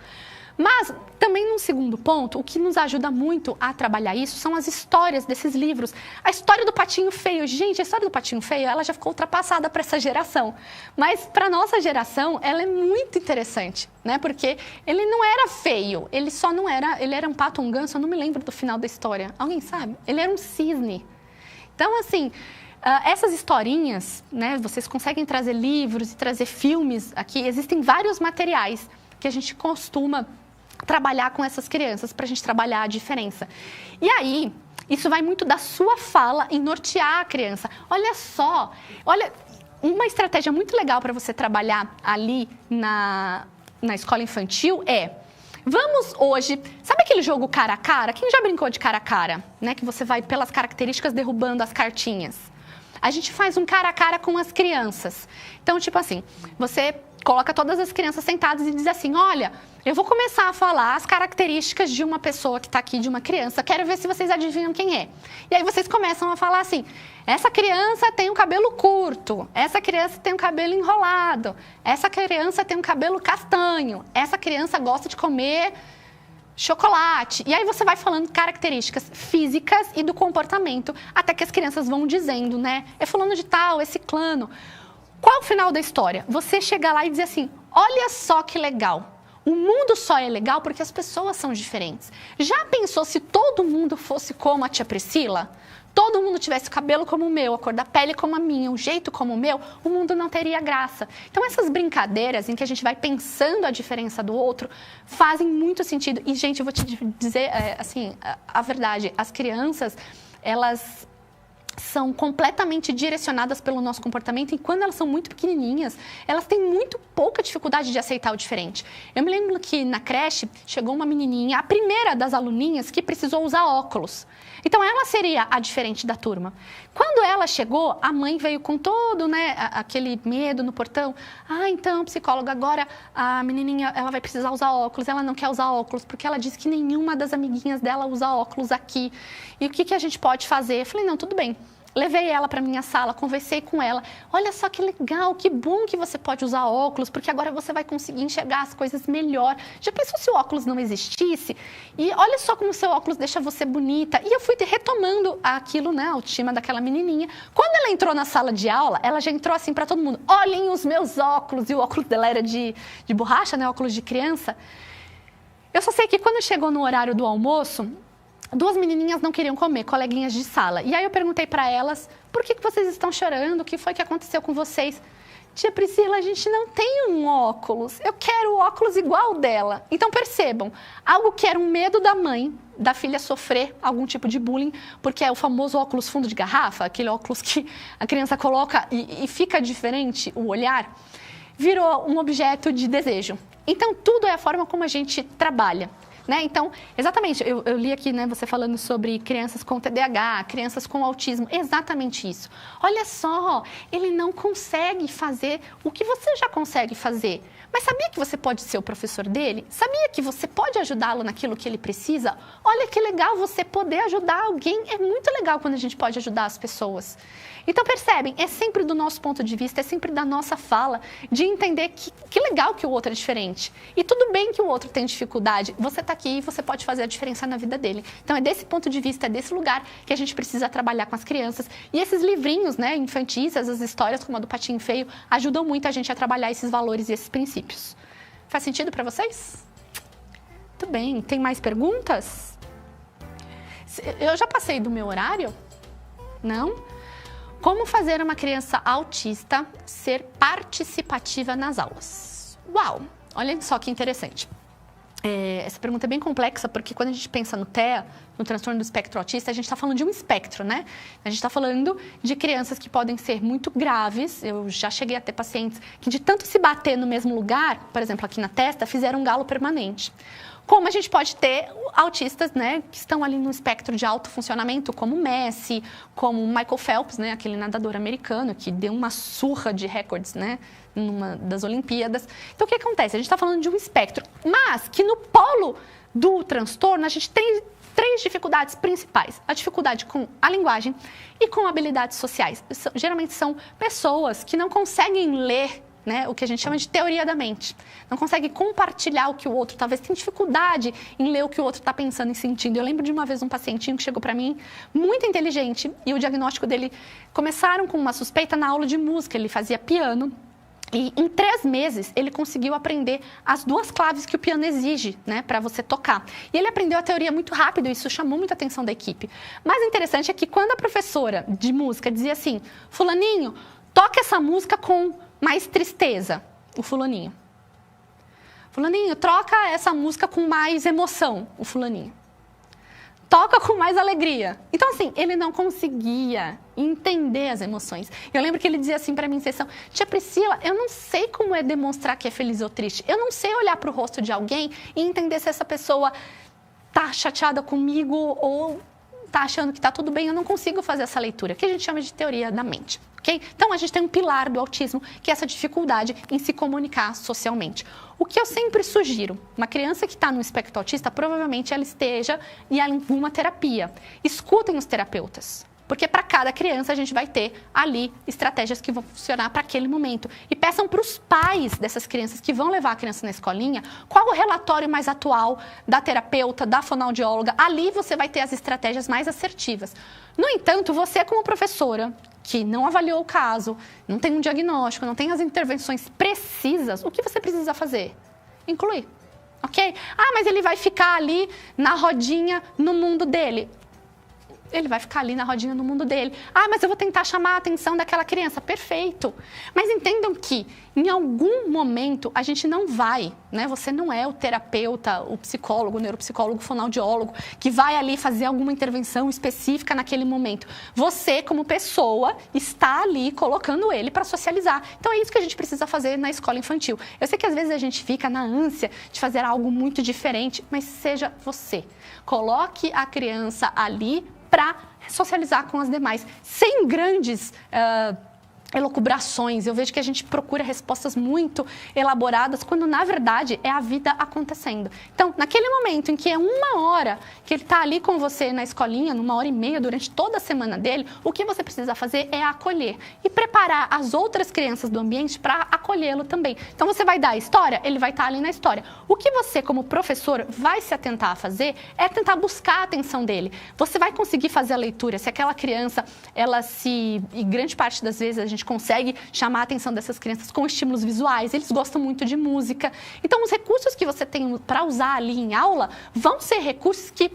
Mas, também num segundo ponto, o que nos ajuda muito a trabalhar isso são as histórias desses livros. A história do Patinho Feio. Gente, a história do Patinho Feio, ela já ficou ultrapassada para essa geração. Mas, para nossa geração, ela é muito interessante, né? Porque ele não era feio, ele só não era... Ele era um pato, um ganso, eu não me lembro do final da história. Alguém sabe? Ele era um cisne. Então, assim... essas historinhas, né, vocês conseguem trazer livros e trazer filmes aqui. Existem vários materiais que a gente costuma trabalhar com essas crianças para a gente trabalhar a diferença. E aí, isso vai muito da sua fala em nortear a criança. Olha só, uma estratégia muito legal para você trabalhar ali na escola infantil é... Vamos hoje... Sabe aquele jogo cara a cara? Quem já brincou de cara a cara? Né? Que você vai pelas características derrubando as cartinhas. A gente faz um cara a cara com as crianças. Então, tipo assim, você coloca todas as crianças sentadas e diz assim, olha, eu vou começar a falar as características de uma pessoa que está aqui, de uma criança, quero ver se vocês adivinham quem é. E aí vocês começam a falar assim, essa criança tem um cabelo curto, essa criança tem um cabelo enrolado, essa criança tem um cabelo castanho, essa criança gosta de comer chocolate. E aí você vai falando características físicas e do comportamento, até que as crianças vão dizendo, né? É fulano de tal, é ciclano. Qual é o final da história? Você chega lá e diz assim, olha só que legal. O mundo só é legal porque as pessoas são diferentes. Já pensou se todo mundo fosse como a tia Priscila? Todo mundo tivesse o cabelo como o meu, a cor da pele como a minha, o jeito como o meu, o mundo não teria graça. Então, essas brincadeiras em que a gente vai pensando a diferença do outro fazem muito sentido. E, gente, eu vou te dizer, assim, a verdade, as crianças, elas são completamente direcionadas pelo nosso comportamento e quando elas são muito pequenininhas, elas têm muito pouca dificuldade de aceitar o diferente. Eu me lembro que na creche chegou uma menininha, a primeira das aluninhas, que precisou usar óculos. Então, ela seria a diferente da turma. Quando ela chegou, a mãe veio com todo, né, aquele medo no portão. Ah, então, psicóloga, agora a menininha ela vai precisar usar óculos, ela não quer usar óculos, porque ela disse que nenhuma das amiguinhas dela usa óculos aqui. E o que a gente pode fazer? Eu falei, não, tudo bem. Levei ela para minha sala, conversei com ela. Olha só que legal, que bom que você pode usar óculos, porque agora você vai conseguir enxergar as coisas melhor. Já pensou se o óculos não existisse? E olha só como o seu óculos deixa você bonita. E eu fui retomando aquilo, né, a autoestima daquela menininha. Quando ela entrou na sala de aula, ela já entrou assim para todo mundo. Olhem os meus óculos. E o óculos dela era de borracha, né, óculos de criança. Eu só sei que quando chegou no horário do almoço, 2 menininhas não queriam comer, coleguinhas de sala. E aí eu perguntei para elas, por que vocês estão chorando? O que foi que aconteceu com vocês? Tia Priscila, a gente não tem um óculos. Eu quero o óculos igual dela. Então percebam, algo que era um medo da mãe, da filha sofrer algum tipo de bullying, porque é o famoso óculos fundo de garrafa, aquele óculos que a criança coloca e fica diferente o olhar, virou um objeto de desejo. Então tudo é a forma como a gente trabalha. Né? Então, exatamente, eu li aqui, né, você falando sobre crianças com TDAH, crianças com autismo, exatamente isso. Olha só, ele não consegue fazer o que você já consegue fazer. Mas sabia que você pode ser o professor dele? Sabia que você pode ajudá-lo naquilo que ele precisa? Olha que legal você poder ajudar alguém. É muito legal quando a gente pode ajudar as pessoas. Então, percebem, é sempre do nosso ponto de vista, é sempre da nossa fala, de entender que legal que o outro é diferente. E tudo bem que o outro tem dificuldade. Você está aqui e você pode fazer a diferença na vida dele. Então, é desse ponto de vista, é desse lugar que a gente precisa trabalhar com as crianças. E esses livrinhos, né, infantis, essas histórias como a do Patinho Feio, ajudam muito a gente a trabalhar esses valores e esses princípios. Faz sentido para vocês? Muito bem. Tem mais perguntas? Eu já passei do meu horário? Não? Como fazer uma criança autista ser participativa nas aulas? Uau! Olha só que interessante. Essa pergunta é bem complexa, porque quando a gente pensa no TEA, no transtorno do espectro autista, a gente está falando de um espectro, né? A gente está falando de crianças que podem ser muito graves. Eu já cheguei a ter pacientes que, de tanto se bater no mesmo lugar, por exemplo, aqui na testa, fizeram um galo permanente. Como a gente pode ter autistas, né, que estão ali no espectro de alto funcionamento, como Messi, como Michael Phelps, né, aquele nadador americano que deu uma surra de recordes, né, numa das Olimpíadas. Então, o que acontece? A gente está falando de um espectro, mas que no polo do transtorno a gente tem 3 dificuldades principais. A dificuldade com a linguagem e com habilidades sociais. Geralmente são pessoas que não conseguem ler, né, o que a gente chama de teoria da mente. Não consegue compartilhar o que o outro, talvez tem dificuldade em ler o que o outro está pensando e sentindo. Eu lembro de uma vez um pacientinho que chegou para mim, muito inteligente, e o diagnóstico dele, começaram com uma suspeita na aula de música, ele fazia piano, e em 3 meses ele conseguiu aprender as 2 claves que o piano exige, né, para você tocar. E ele aprendeu a teoria muito rápido, isso chamou muita atenção da equipe. Mas o interessante é que quando a professora de música dizia assim, fulaninho, toca essa música com mais tristeza, o fulaninho. Fulaninho, troca essa música com mais emoção, o fulaninho. Toca com mais alegria. Então, assim, ele não conseguia entender as emoções. Eu lembro que ele dizia assim para mim em sessão, tia Priscila, eu não sei como é demonstrar que é feliz ou triste. Eu não sei olhar para o rosto de alguém e entender se essa pessoa tá chateada comigo ou tá achando que tá tudo bem. Eu não consigo fazer essa leitura, que a gente chama de teoria da mente. Okay? Então, a gente tem um pilar do autismo, que é essa dificuldade em se comunicar socialmente. O que eu sempre sugiro, uma criança que está no espectro autista, provavelmente ela esteja em alguma terapia. Escutem os terapeutas, porque para cada criança a gente vai ter ali estratégias que vão funcionar para aquele momento. E peçam para os pais dessas crianças que vão levar a criança na escolinha, qual o relatório mais atual da terapeuta, da fonoaudióloga. Ali você vai ter as estratégias mais assertivas. No entanto, você como professora, que não avaliou o caso, não tem um diagnóstico, não tem as intervenções precisas, o que você precisa fazer? Incluir, ok? Ah, mas ele vai ficar ali na rodinha no mundo dele. Ele vai ficar ali na rodinha no mundo dele. Ah, mas eu vou tentar chamar a atenção daquela criança. Perfeito. Mas entendam que, em algum momento, a gente não vai, né? Você não é o terapeuta, o psicólogo, o neuropsicólogo, o fonoaudiólogo, que vai ali fazer alguma intervenção específica naquele momento. Você, como pessoa, está ali colocando ele para socializar. Então, é isso que a gente precisa fazer na escola infantil. Eu sei que, às vezes, a gente fica na ânsia de fazer algo muito diferente, mas seja você. Coloque a criança ali para socializar com as demais, sem grandes elucubrações. Eu vejo que a gente procura respostas muito elaboradas, quando na verdade é a vida acontecendo. Então, naquele momento em que é 1 hora que ele está ali com você na escolinha, numa 1h30 durante toda a semana dele, o que você precisa fazer é acolher e preparar as outras crianças do ambiente para acolhê-lo também. Então, você vai dar a história, ele vai estar ali na história. O que você, como professor, vai se atentar a fazer é tentar buscar a atenção dele. Você vai conseguir fazer a leitura. Se aquela criança, e grande parte das vezes a gente consegue chamar a atenção dessas crianças com estímulos visuais, eles gostam muito de música. Então, os recursos que você tem para usar ali em aula vão ser recursos que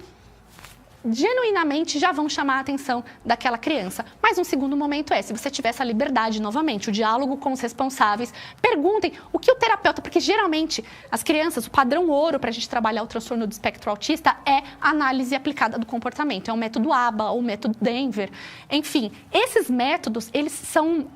genuinamente já vão chamar a atenção daquela criança. Mas um segundo momento se você tiver essa liberdade novamente, o diálogo com os responsáveis, perguntem o que o terapeuta, porque geralmente as crianças, o padrão ouro para a gente trabalhar o transtorno do espectro autista é a análise aplicada do comportamento, é o método ABA ou o método Denver. Enfim, esses métodos, eles são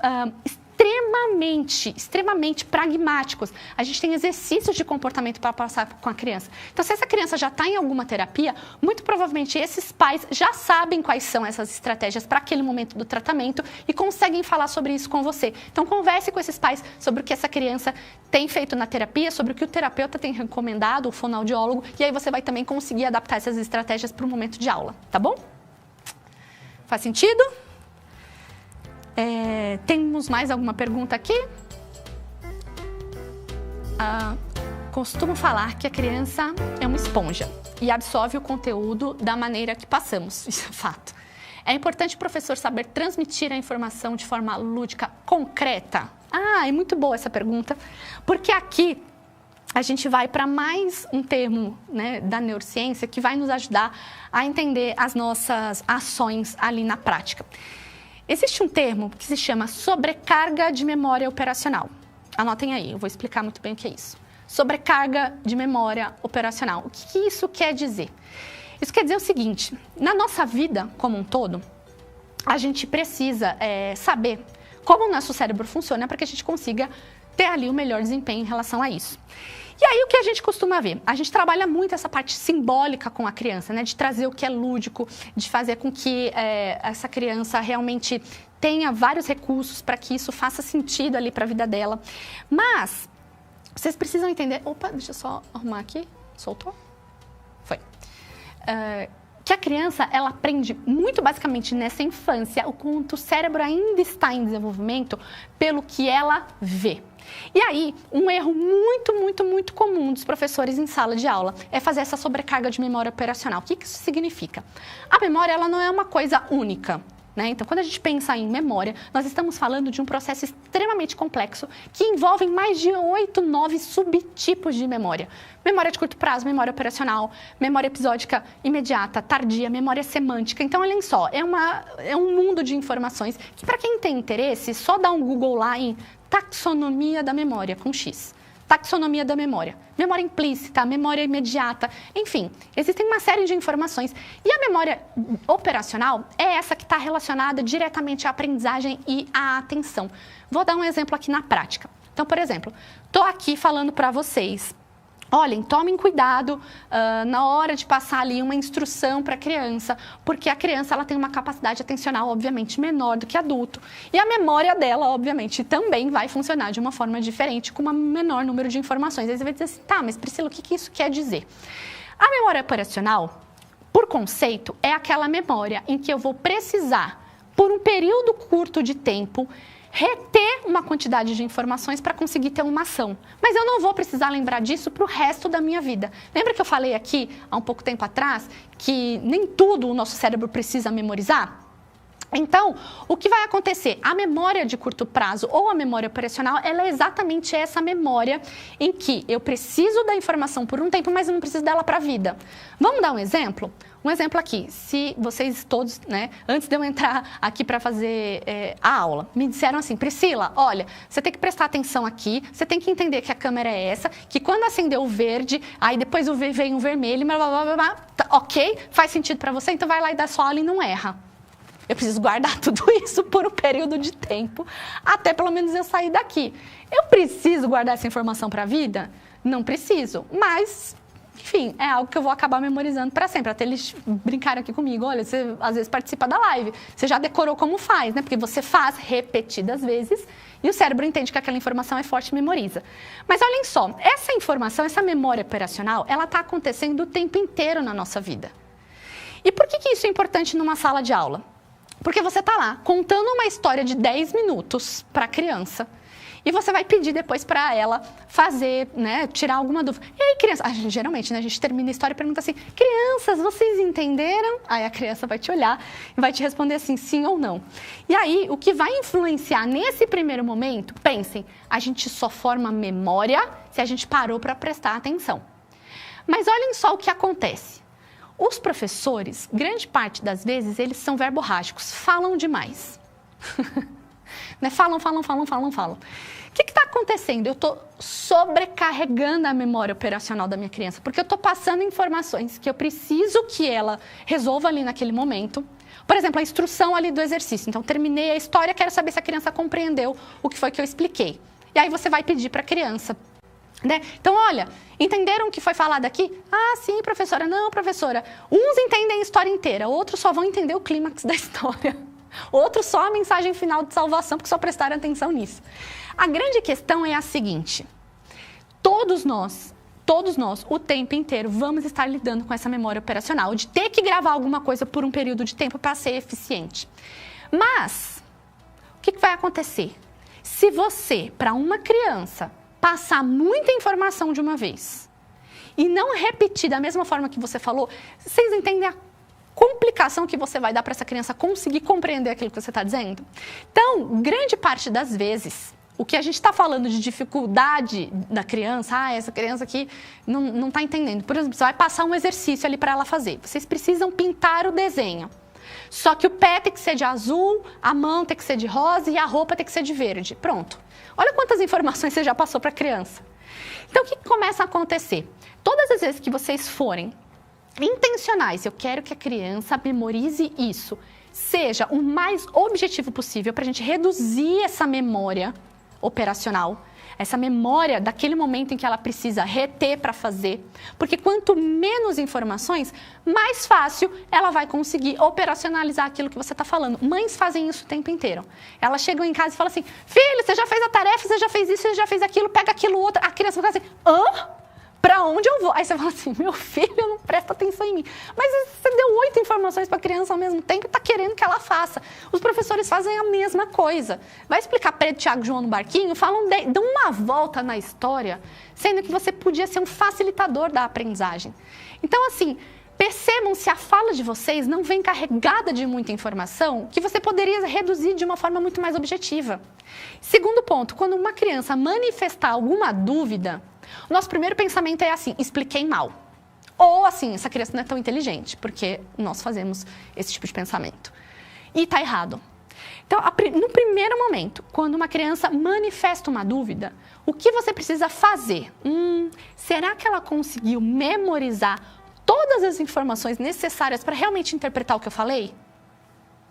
extremamente pragmáticos. A gente tem exercícios de comportamento para passar com a criança. Então, se essa criança já está em alguma terapia, muito provavelmente esses pais já sabem quais são essas estratégias para aquele momento do tratamento e conseguem falar sobre isso com você. Então, converse com esses pais sobre o que essa criança tem feito na terapia, sobre o que o terapeuta tem recomendado, o fonoaudiólogo, e aí você vai também conseguir adaptar essas estratégias para o momento de aula, tá bom? Faz sentido? Temos mais alguma pergunta aqui? Costumo falar que a criança é uma esponja e absorve o conteúdo da maneira que passamos. Isso é fato. É importante o professor saber transmitir a informação de forma lúdica, concreta? É muito boa essa pergunta, porque aqui a gente vai para mais um termo, né, da neurociência que vai nos ajudar a entender as nossas ações ali na prática. Existe um termo que se chama sobrecarga de memória operacional. Anotem aí, eu vou explicar muito bem o que é isso. Sobrecarga de memória operacional. O que isso quer dizer? Isso quer dizer o seguinte, na nossa vida como um todo, a gente precisa saber como o nosso cérebro funciona para que a gente consiga ter ali o melhor desempenho em relação a isso. E aí, o que a gente costuma ver? A gente trabalha muito essa parte simbólica com a criança, né? De trazer o que é lúdico, de fazer com que essa criança realmente tenha vários recursos para que isso faça sentido ali para a vida dela. Mas, vocês precisam entender... Opa, deixa eu só arrumar aqui. Soltou? Foi. Que a criança, ela aprende muito basicamente nessa infância, o quanto o cérebro ainda está em desenvolvimento pelo que ela vê. E aí, um erro muito comum dos professores em sala de aula é fazer essa sobrecarga de memória operacional. O que isso significa? A memória, ela não é uma coisa única, né? Então, quando a gente pensa em memória, nós estamos falando de um processo extremamente complexo que envolve mais de 8, 9 subtipos de memória. Memória de curto prazo, memória operacional, memória episódica imediata, tardia, memória semântica. Então, olhem só, é um mundo de informações que, para quem tem interesse, só dá um Google lá em taxonomia da memória, com X. Taxonomia da memória. Memória implícita, memória imediata, enfim, existem uma série de informações. E a memória operacional é essa que está relacionada diretamente à aprendizagem e à atenção. Vou dar um exemplo aqui na prática. Então, por exemplo, estou aqui falando para vocês. Olhem, tomem cuidado na hora de passar ali uma instrução para a criança, porque a criança ela tem uma capacidade atencional, obviamente, menor do que adulto. E a memória dela, obviamente, também vai funcionar de uma forma diferente, com um menor número de informações. Aí você vai dizer assim, tá, mas Priscila, o que isso quer dizer? A memória operacional, por conceito, é aquela memória em que eu vou precisar, por um período curto de tempo, reter uma quantidade de informações para conseguir ter uma ação. Mas eu não vou precisar lembrar disso para o resto da minha vida. Lembra que eu falei aqui, há um pouco tempo atrás, que nem tudo o nosso cérebro precisa memorizar? Então, o que vai acontecer? A memória de curto prazo ou a memória operacional, ela é exatamente essa memória em que eu preciso da informação por um tempo, mas eu não preciso dela para a vida. Vamos dar um exemplo? Um exemplo aqui, se vocês todos, né, antes de eu entrar aqui para fazer a aula, me disseram assim, Priscila, olha, você tem que prestar atenção aqui, você tem que entender que a câmera é essa, que quando acender o verde, aí depois vem o vermelho, blá, blá, blá, blá, tá, ok? Faz sentido para você? Então vai lá e dá sua aula e não erra. Eu preciso guardar tudo isso por um período de tempo, até pelo menos eu sair daqui. Eu preciso guardar essa informação para a vida? Não preciso, mas... Enfim, é algo que eu vou acabar memorizando para sempre. Até eles brincaram aqui comigo. Olha, você às vezes participa da live. Você já decorou como faz, né? Porque você faz repetidas vezes e o cérebro entende que aquela informação é forte e memoriza. Mas olhem só, essa informação, essa memória operacional, ela está acontecendo o tempo inteiro na nossa vida. E por que isso é importante numa sala de aula? Porque você está lá contando uma história de 10 minutos para a criança. E você vai pedir depois para ela fazer, né, tirar alguma dúvida. E aí, criança, geralmente, né, a gente termina a história e pergunta assim, crianças, vocês entenderam? Aí a criança vai te olhar e vai te responder assim, sim ou não. E aí, o que vai influenciar nesse primeiro momento, pensem, a gente só forma memória se a gente parou para prestar atenção. Mas olhem só o que acontece. Os professores, grande parte das vezes, eles são verborrágicos, falam demais. Né? Falam. O que está acontecendo? Eu estou sobrecarregando a memória operacional da minha criança, porque eu estou passando informações que eu preciso que ela resolva ali naquele momento. Por exemplo, a instrução ali do exercício. Então, terminei a história, quero saber se a criança compreendeu o que foi que eu expliquei. E aí você vai pedir para a criança. Né? Então, olha, entenderam o que foi falado aqui? Ah, sim, professora. Não, professora. Uns entendem a história inteira, outros só vão entender o clímax da história. Outros só a mensagem final de salvação, porque só prestaram atenção nisso. A grande questão é a seguinte. Todos nós, o tempo inteiro, vamos estar lidando com essa memória operacional, de ter que gravar alguma coisa por um período de tempo para ser eficiente. Mas, o que vai acontecer? Se você, para uma criança, passar muita informação de uma vez e não repetir da mesma forma que você falou, vocês entendem a complicação que você vai dar para essa criança conseguir compreender aquilo que você está dizendo? Então, grande parte das vezes, o que a gente está falando de dificuldade da criança, essa criança aqui não está entendendo. Por exemplo, você vai passar um exercício ali para ela fazer. Vocês precisam pintar o desenho. Só que o pé tem que ser de azul, a mão tem que ser de rosa e a roupa tem que ser de verde. Pronto. Olha quantas informações você já passou para a criança. Então, o que começa a acontecer? Todas as vezes que vocês forem intencionais, eu quero que a criança memorize isso, seja o mais objetivo possível para a gente reduzir essa memória operacional, essa memória daquele momento em que ela precisa reter para fazer. Porque quanto menos informações, mais fácil ela vai conseguir operacionalizar aquilo que você está falando. Mães fazem isso o tempo inteiro. Elas chegam em casa e falam assim, filho, você já fez a tarefa, você já fez isso, você já fez aquilo, pega aquilo outro. A criança vai ficar assim, hã? Pra onde eu vou? Aí você fala assim, meu filho não presta atenção em mim. Mas você deu 8 informações para a criança ao mesmo tempo e está querendo que ela faça. Os professores fazem a mesma coisa. Vai explicar Pedro, Tiago, João no barquinho, dão uma volta na história, sendo que você podia ser um facilitador da aprendizagem. Então, assim, percebam se a fala de vocês não vem carregada de muita informação, que você poderia reduzir de uma forma muito mais objetiva. Segundo ponto, quando uma criança manifestar alguma dúvida, o nosso primeiro pensamento é assim, expliquei mal. Ou assim, essa criança não é tão inteligente, porque nós fazemos esse tipo de pensamento. E está errado. Então, no primeiro momento, quando uma criança manifesta uma dúvida, o que você precisa fazer? Será que ela conseguiu memorizar todas as informações necessárias para realmente interpretar o que eu falei?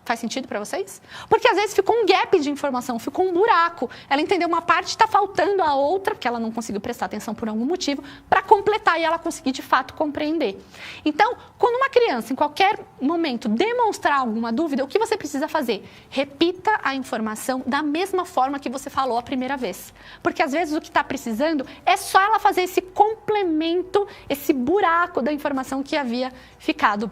Faz sentido para vocês? Porque às vezes ficou um gap de informação, ficou um buraco. Ela entendeu uma parte, está faltando a outra, porque ela não conseguiu prestar atenção por algum motivo, para completar e ela conseguir de fato compreender. Então, quando uma criança, em qualquer momento, demonstrar alguma dúvida, o que você precisa fazer? Repita a informação da mesma forma que você falou a primeira vez. Porque às vezes o que está precisando é só ela fazer esse complemento, esse buraco da informação que havia ficado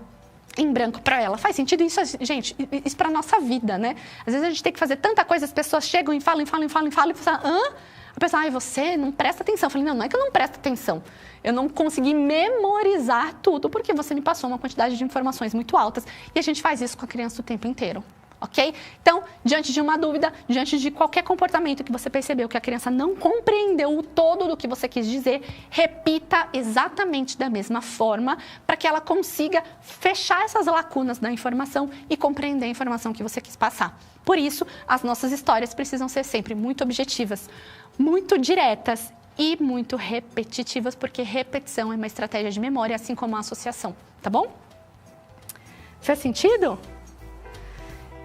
em branco para ela. Faz sentido isso, gente? Isso para nossa vida, né? Às vezes a gente tem que fazer tanta coisa, as pessoas chegam e falam, e falam, a pessoa, você não presta atenção. Eu falei, não é que eu não presto atenção. Eu não consegui memorizar tudo, porque você me passou uma quantidade de informações muito altas. E a gente faz isso com a criança o tempo inteiro. Ok? Então, diante de uma dúvida, diante de qualquer comportamento que você percebeu que a criança não compreendeu o todo do que você quis dizer, repita exatamente da mesma forma para que ela consiga fechar essas lacunas da informação e compreender a informação que você quis passar. Por isso, as nossas histórias precisam ser sempre muito objetivas, muito diretas e muito repetitivas, porque repetição é uma estratégia de memória, assim como a associação. Tá bom? Fez sentido?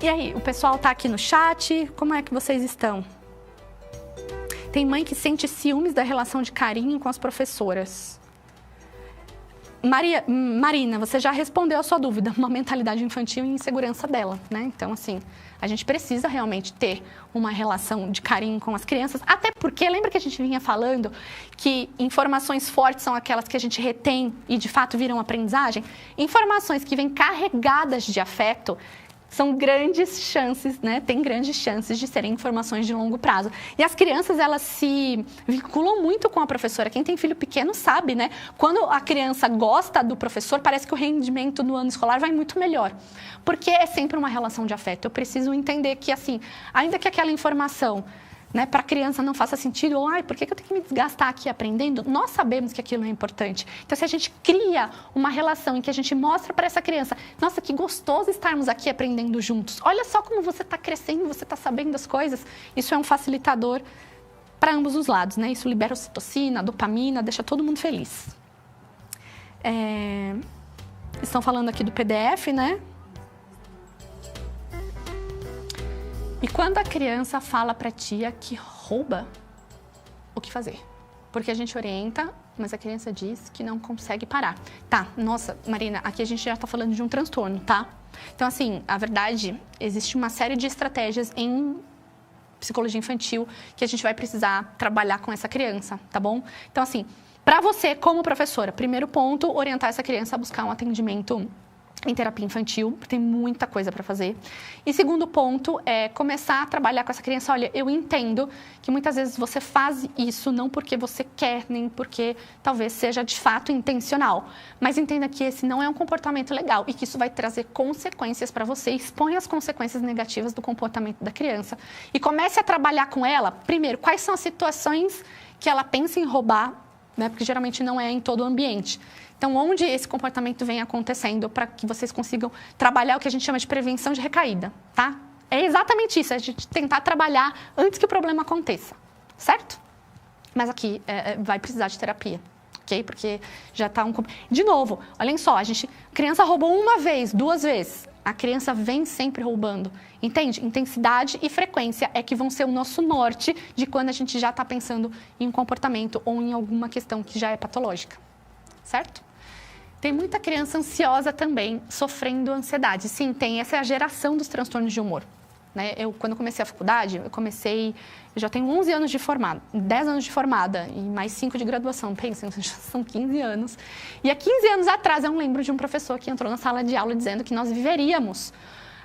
E aí, o pessoal tá aqui no chat, como é que vocês estão? Tem mãe que sente ciúmes da relação de carinho com as professoras. Marina, você já respondeu a sua dúvida, uma mentalidade infantil e insegurança dela, né? Então, assim, a gente precisa realmente ter uma relação de carinho com as crianças, até porque, lembra que a gente vinha falando que informações fortes são aquelas que a gente retém e, de fato, viram aprendizagem? Informações que vêm carregadas de afeto são grandes chances, né? Tem grandes chances de serem informações de longo prazo. E as crianças, elas se vinculam muito com a professora. Quem tem filho pequeno sabe, né? Quando a criança gosta do professor, parece que o rendimento no ano escolar vai muito melhor. Porque é sempre uma relação de afeto. Eu preciso entender que, assim, ainda que aquela informação, né, para a criança não faça sentido, ou, por que eu tenho que me desgastar aqui aprendendo? Nós sabemos que aquilo é importante. Então, se a gente cria uma relação em que a gente mostra para essa criança, nossa, que gostoso estarmos aqui aprendendo juntos. Olha só como você está crescendo, você está sabendo as coisas. Isso é um facilitador para ambos os lados, né? Isso libera ocitocina, dopamina, deixa todo mundo feliz. Estão falando aqui do PDF, né? E quando a criança fala para a tia que rouba, o que fazer? Porque a gente orienta, mas a criança diz que não consegue parar. Tá, nossa, Marina, aqui a gente já está falando de um transtorno, tá? Então, assim, a verdade, existe uma série de estratégias em psicologia infantil que a gente vai precisar trabalhar com essa criança, tá bom? Então, assim, para você, como professora, primeiro ponto, orientar essa criança a buscar um atendimento em terapia infantil, tem muita coisa para fazer. E segundo ponto é começar a trabalhar com essa criança. Olha, eu entendo que muitas vezes você faz isso não porque você quer, nem porque talvez seja de fato intencional. Mas entenda que esse não é um comportamento legal e que isso vai trazer consequências para você. Expõe as consequências negativas do comportamento da criança. E comece a trabalhar com ela, primeiro, quais são as situações que ela pensa em roubar, né? Porque geralmente não é em todo o ambiente. Então, onde esse comportamento vem acontecendo para que vocês consigam trabalhar o que a gente chama de prevenção de recaída, tá? É exatamente isso, a gente tentar trabalhar antes que o problema aconteça, certo? Mas aqui vai precisar de terapia, ok? Porque já está De novo, olhem só, a criança roubou uma vez, 2 vezes, a criança vem sempre roubando, entende? Intensidade e frequência é que vão ser o nosso norte de quando a gente já está pensando em um comportamento ou em alguma questão que já é patológica, certo? Tem muita criança ansiosa também, sofrendo ansiedade. Sim, tem. Essa é a geração dos transtornos de humor. Né? Quando eu comecei a faculdade, eu já tenho 11 anos de formada, 10 anos de formada e mais 5 de graduação. Pensem, são 15 anos. E há 15 anos atrás, eu lembro de um professor que entrou na sala de aula dizendo que nós viveríamos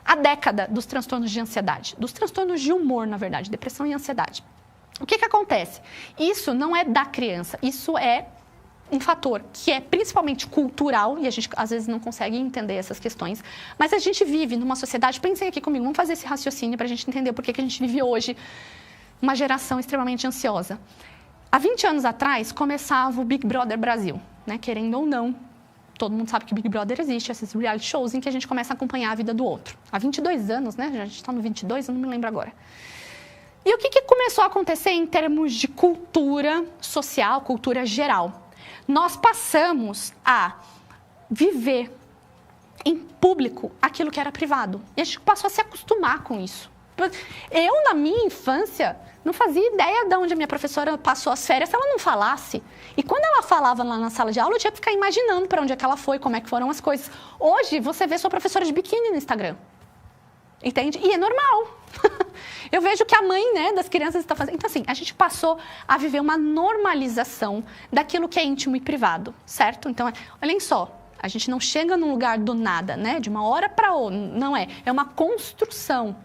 a década dos transtornos de ansiedade, dos transtornos de humor, na verdade, depressão e ansiedade. O que acontece? Isso não é da criança, isso é um fator que é principalmente cultural, e a gente às vezes não consegue entender essas questões, mas a gente vive numa sociedade, pensem aqui comigo, vamos fazer esse raciocínio para a gente entender por que a gente vive hoje uma geração extremamente ansiosa. Há 20 anos atrás, começava o Big Brother Brasil, né? Querendo ou não, todo mundo sabe que o Big Brother existe, esses reality shows em que a gente começa a acompanhar a vida do outro. Há 22 anos, né? A gente está no 22, eu não me lembro agora. E o que começou a acontecer em termos de cultura social, cultura geral? Nós passamos a viver em público aquilo que era privado. E a gente passou a se acostumar com isso. Eu, na minha infância, não fazia ideia de onde a minha professora passou as férias se ela não falasse. E quando ela falava lá na sala de aula, eu tinha que ficar imaginando para onde é que ela foi, como é que foram as coisas. Hoje, você vê sua professora de biquíni no Instagram. Entende? E é normal. Eu vejo que a mãe, né, das crianças está fazendo. Então, assim, a gente passou a viver uma normalização daquilo que é íntimo e privado, certo? Então, olhem só, a gente não chega num lugar do nada, né? De uma hora para outra, não é. É uma construção.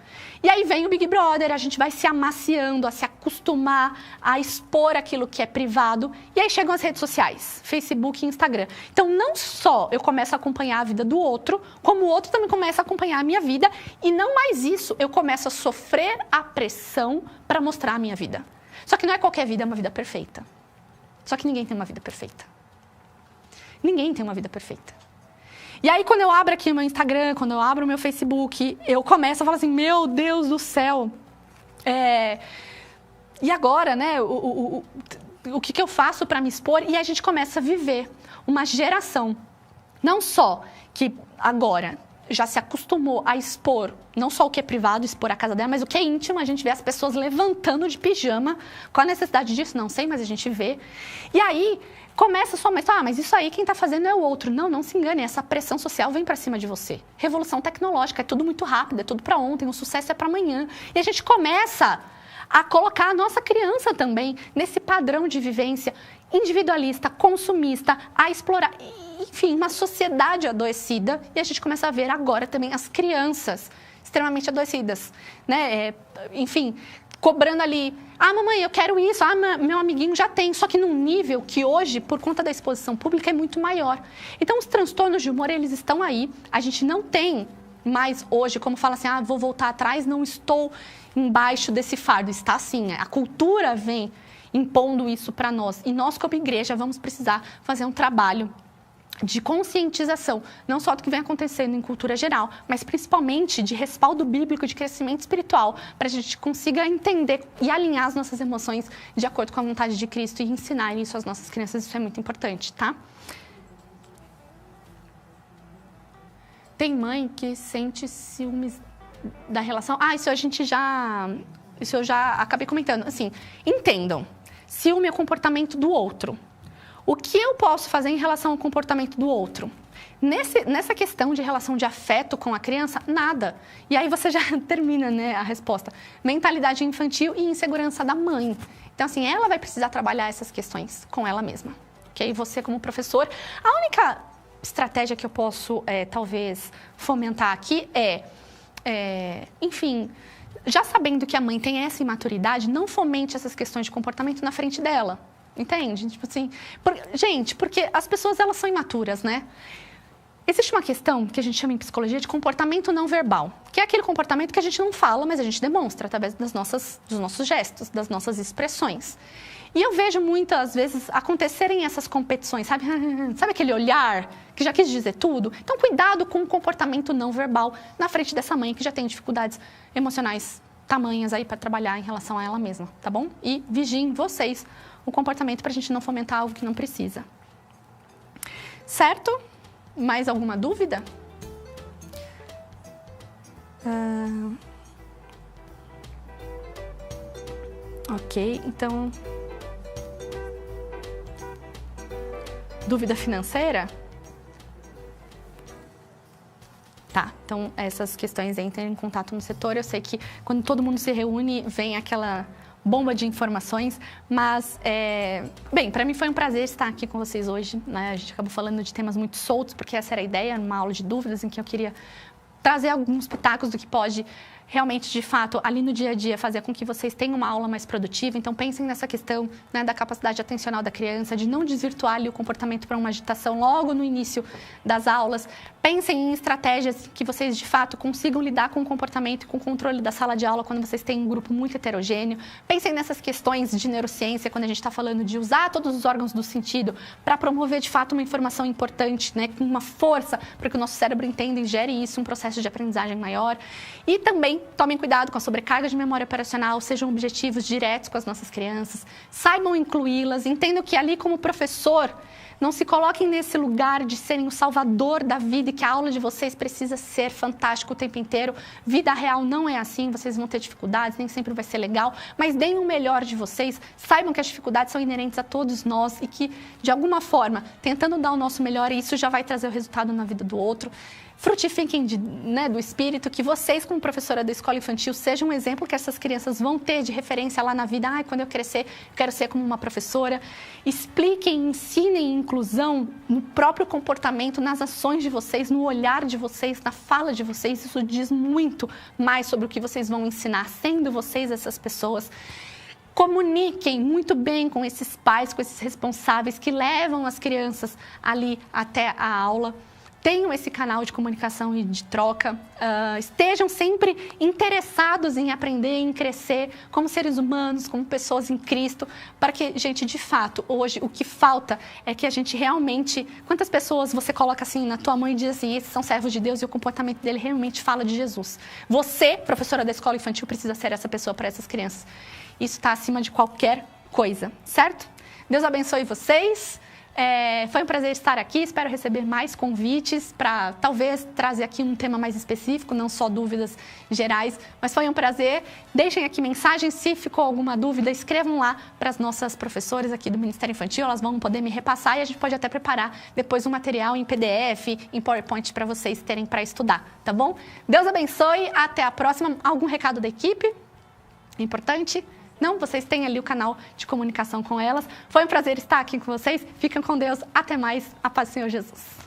E aí vem o Big Brother, a gente vai se amaciando, a se acostumar a expor aquilo que é privado. E aí chegam as redes sociais, Facebook e Instagram. Então, não só eu começo a acompanhar a vida do outro, como o outro também começa a acompanhar a minha vida. E não mais isso, eu começo a sofrer a pressão para mostrar a minha vida. Só que não é qualquer vida, é uma vida perfeita. Só que ninguém tem uma vida perfeita. Ninguém tem uma vida perfeita. E aí, quando eu abro aqui o meu Instagram, quando eu abro o meu Facebook, eu começo a falar assim, meu Deus do céu, e agora, né, o que eu faço para me expor? E a gente começa a viver uma geração, não só que agora já se acostumou a expor, não só o que é privado, expor a casa dela, mas o que é íntimo, a gente vê as pessoas levantando de pijama. Qual a necessidade disso? Não sei, mas a gente vê. E aí, começa só, mas isso aí quem está fazendo é o outro. Não, não se engane, essa pressão social vem para cima de você. Revolução tecnológica, é tudo muito rápido, é tudo para ontem, o sucesso é para amanhã. E a gente começa a colocar a nossa criança também nesse padrão de vivência individualista, consumista, a explorar, enfim, uma sociedade adoecida. E a gente começa a ver agora também as crianças extremamente adoecidas, né? Enfim, cobrando ali, mamãe, eu quero isso, meu amiguinho já tem, só que num nível que hoje, por conta da exposição pública, é muito maior. Então, os transtornos de humor, eles estão aí, a gente não tem mais hoje, como fala assim, vou voltar atrás, não estou embaixo desse fardo, está assim, a cultura vem impondo isso para nós, e nós como igreja vamos precisar fazer um trabalho de conscientização, não só do que vem acontecendo em cultura geral, mas principalmente de respaldo bíblico, de crescimento espiritual, para a gente consiga entender e alinhar as nossas emoções de acordo com a vontade de Cristo e ensinar isso às nossas crianças, isso é muito importante, tá? Tem mãe que sente ciúmes da relação. Isso eu já acabei comentando. Assim, entendam, ciúme é o comportamento do outro. O que eu posso fazer em relação ao comportamento do outro? Nessa questão de relação de afeto com a criança, nada. E aí você já termina, né, a resposta. Mentalidade infantil e insegurança da mãe. Então, assim, ela vai precisar trabalhar essas questões com ela mesma. Ok? Você, como professor, a única estratégia que eu posso, talvez, fomentar aqui enfim, já sabendo que a mãe tem essa imaturidade, não fomente essas questões de comportamento na frente dela. Entende? Tipo assim, porque as pessoas, elas são imaturas, né? Existe uma questão que a gente chama em psicologia de comportamento não verbal, que é aquele comportamento que a gente não fala, mas a gente demonstra através dos nossos gestos, das nossas expressões. E eu vejo muitas vezes acontecerem essas competições, sabe? Sabe aquele olhar que já quis dizer tudo? Então, cuidado com o comportamento não verbal na frente dessa mãe que já tem dificuldades emocionais tamanhas aí para trabalhar em relação a ela mesma, tá bom? E vigiem vocês o comportamento para a gente não fomentar algo que não precisa. Certo? Mais alguma dúvida? Ok, então... Dúvida financeira? Tá, então essas questões entrem em contato no setor. Eu sei que quando todo mundo se reúne, vem aquela bomba de informações, mas, bem, para mim foi um prazer estar aqui com vocês hoje, né? A gente acabou falando de temas muito soltos, porque essa era a ideia, numa aula de dúvidas, em que eu queria trazer alguns pitacos do que pode realmente, de fato, ali no dia a dia, fazer com que vocês tenham uma aula mais produtiva. Então, pensem nessa questão, né, da capacidade atencional da criança, de não desvirtuar ali o comportamento para uma agitação logo no início das aulas. Pensem em estratégias que vocês, de fato, consigam lidar com o comportamento e com o controle da sala de aula quando vocês têm um grupo muito heterogêneo. Pensem nessas questões de neurociência, quando a gente está falando de usar todos os órgãos do sentido para promover, de fato, uma informação importante, né, com uma força para que o nosso cérebro entenda e gere isso, um processo de aprendizagem maior. E também tomem cuidado com a sobrecarga de memória operacional, sejam objetivos diretos com as nossas crianças, saibam incluí-las, entendam que ali como professor, não se coloquem nesse lugar de serem o salvador da vida e que a aula de vocês precisa ser fantástica o tempo inteiro. Vida real não é assim, vocês vão ter dificuldades, nem sempre vai ser legal, mas deem o melhor de vocês, saibam que as dificuldades são inerentes a todos nós e que, de alguma forma, tentando dar o nosso melhor, isso já vai trazer o resultado na vida do outro. Frutifiquem do espírito, que vocês, como professora da escola infantil, sejam um exemplo que essas crianças vão ter de referência lá na vida. Quando eu crescer, eu quero ser como uma professora. Expliquem, ensinem inclusão no próprio comportamento, nas ações de vocês, no olhar de vocês, na fala de vocês. Isso diz muito mais sobre o que vocês vão ensinar, sendo vocês essas pessoas. Comuniquem muito bem com esses pais, com esses responsáveis que levam as crianças ali até a aula. Tenham esse canal de comunicação e de troca, estejam sempre interessados em aprender, em crescer como seres humanos, como pessoas em Cristo, para que, gente, de fato, hoje o que falta é que a gente realmente... Quantas pessoas você coloca assim na tua mão e diz assim, esses são servos de Deus e o comportamento dele realmente fala de Jesus? Você, professora da escola infantil, precisa ser essa pessoa para essas crianças. Isso está acima de qualquer coisa, certo? Deus abençoe vocês. Foi um prazer estar aqui, espero receber mais convites para talvez trazer aqui um tema mais específico, não só dúvidas gerais, mas foi um prazer. Deixem aqui mensagens, se ficou alguma dúvida, escrevam lá para as nossas professoras aqui do Ministério Infantil, elas vão poder me repassar e a gente pode até preparar depois um material em PDF, em PowerPoint para vocês terem para estudar, tá bom? Deus abençoe, até a próxima. Algum recado da equipe? Importante? Não, vocês têm ali o canal de comunicação com elas. Foi um prazer estar aqui com vocês. Fiquem com Deus. Até mais. A paz do Senhor Jesus.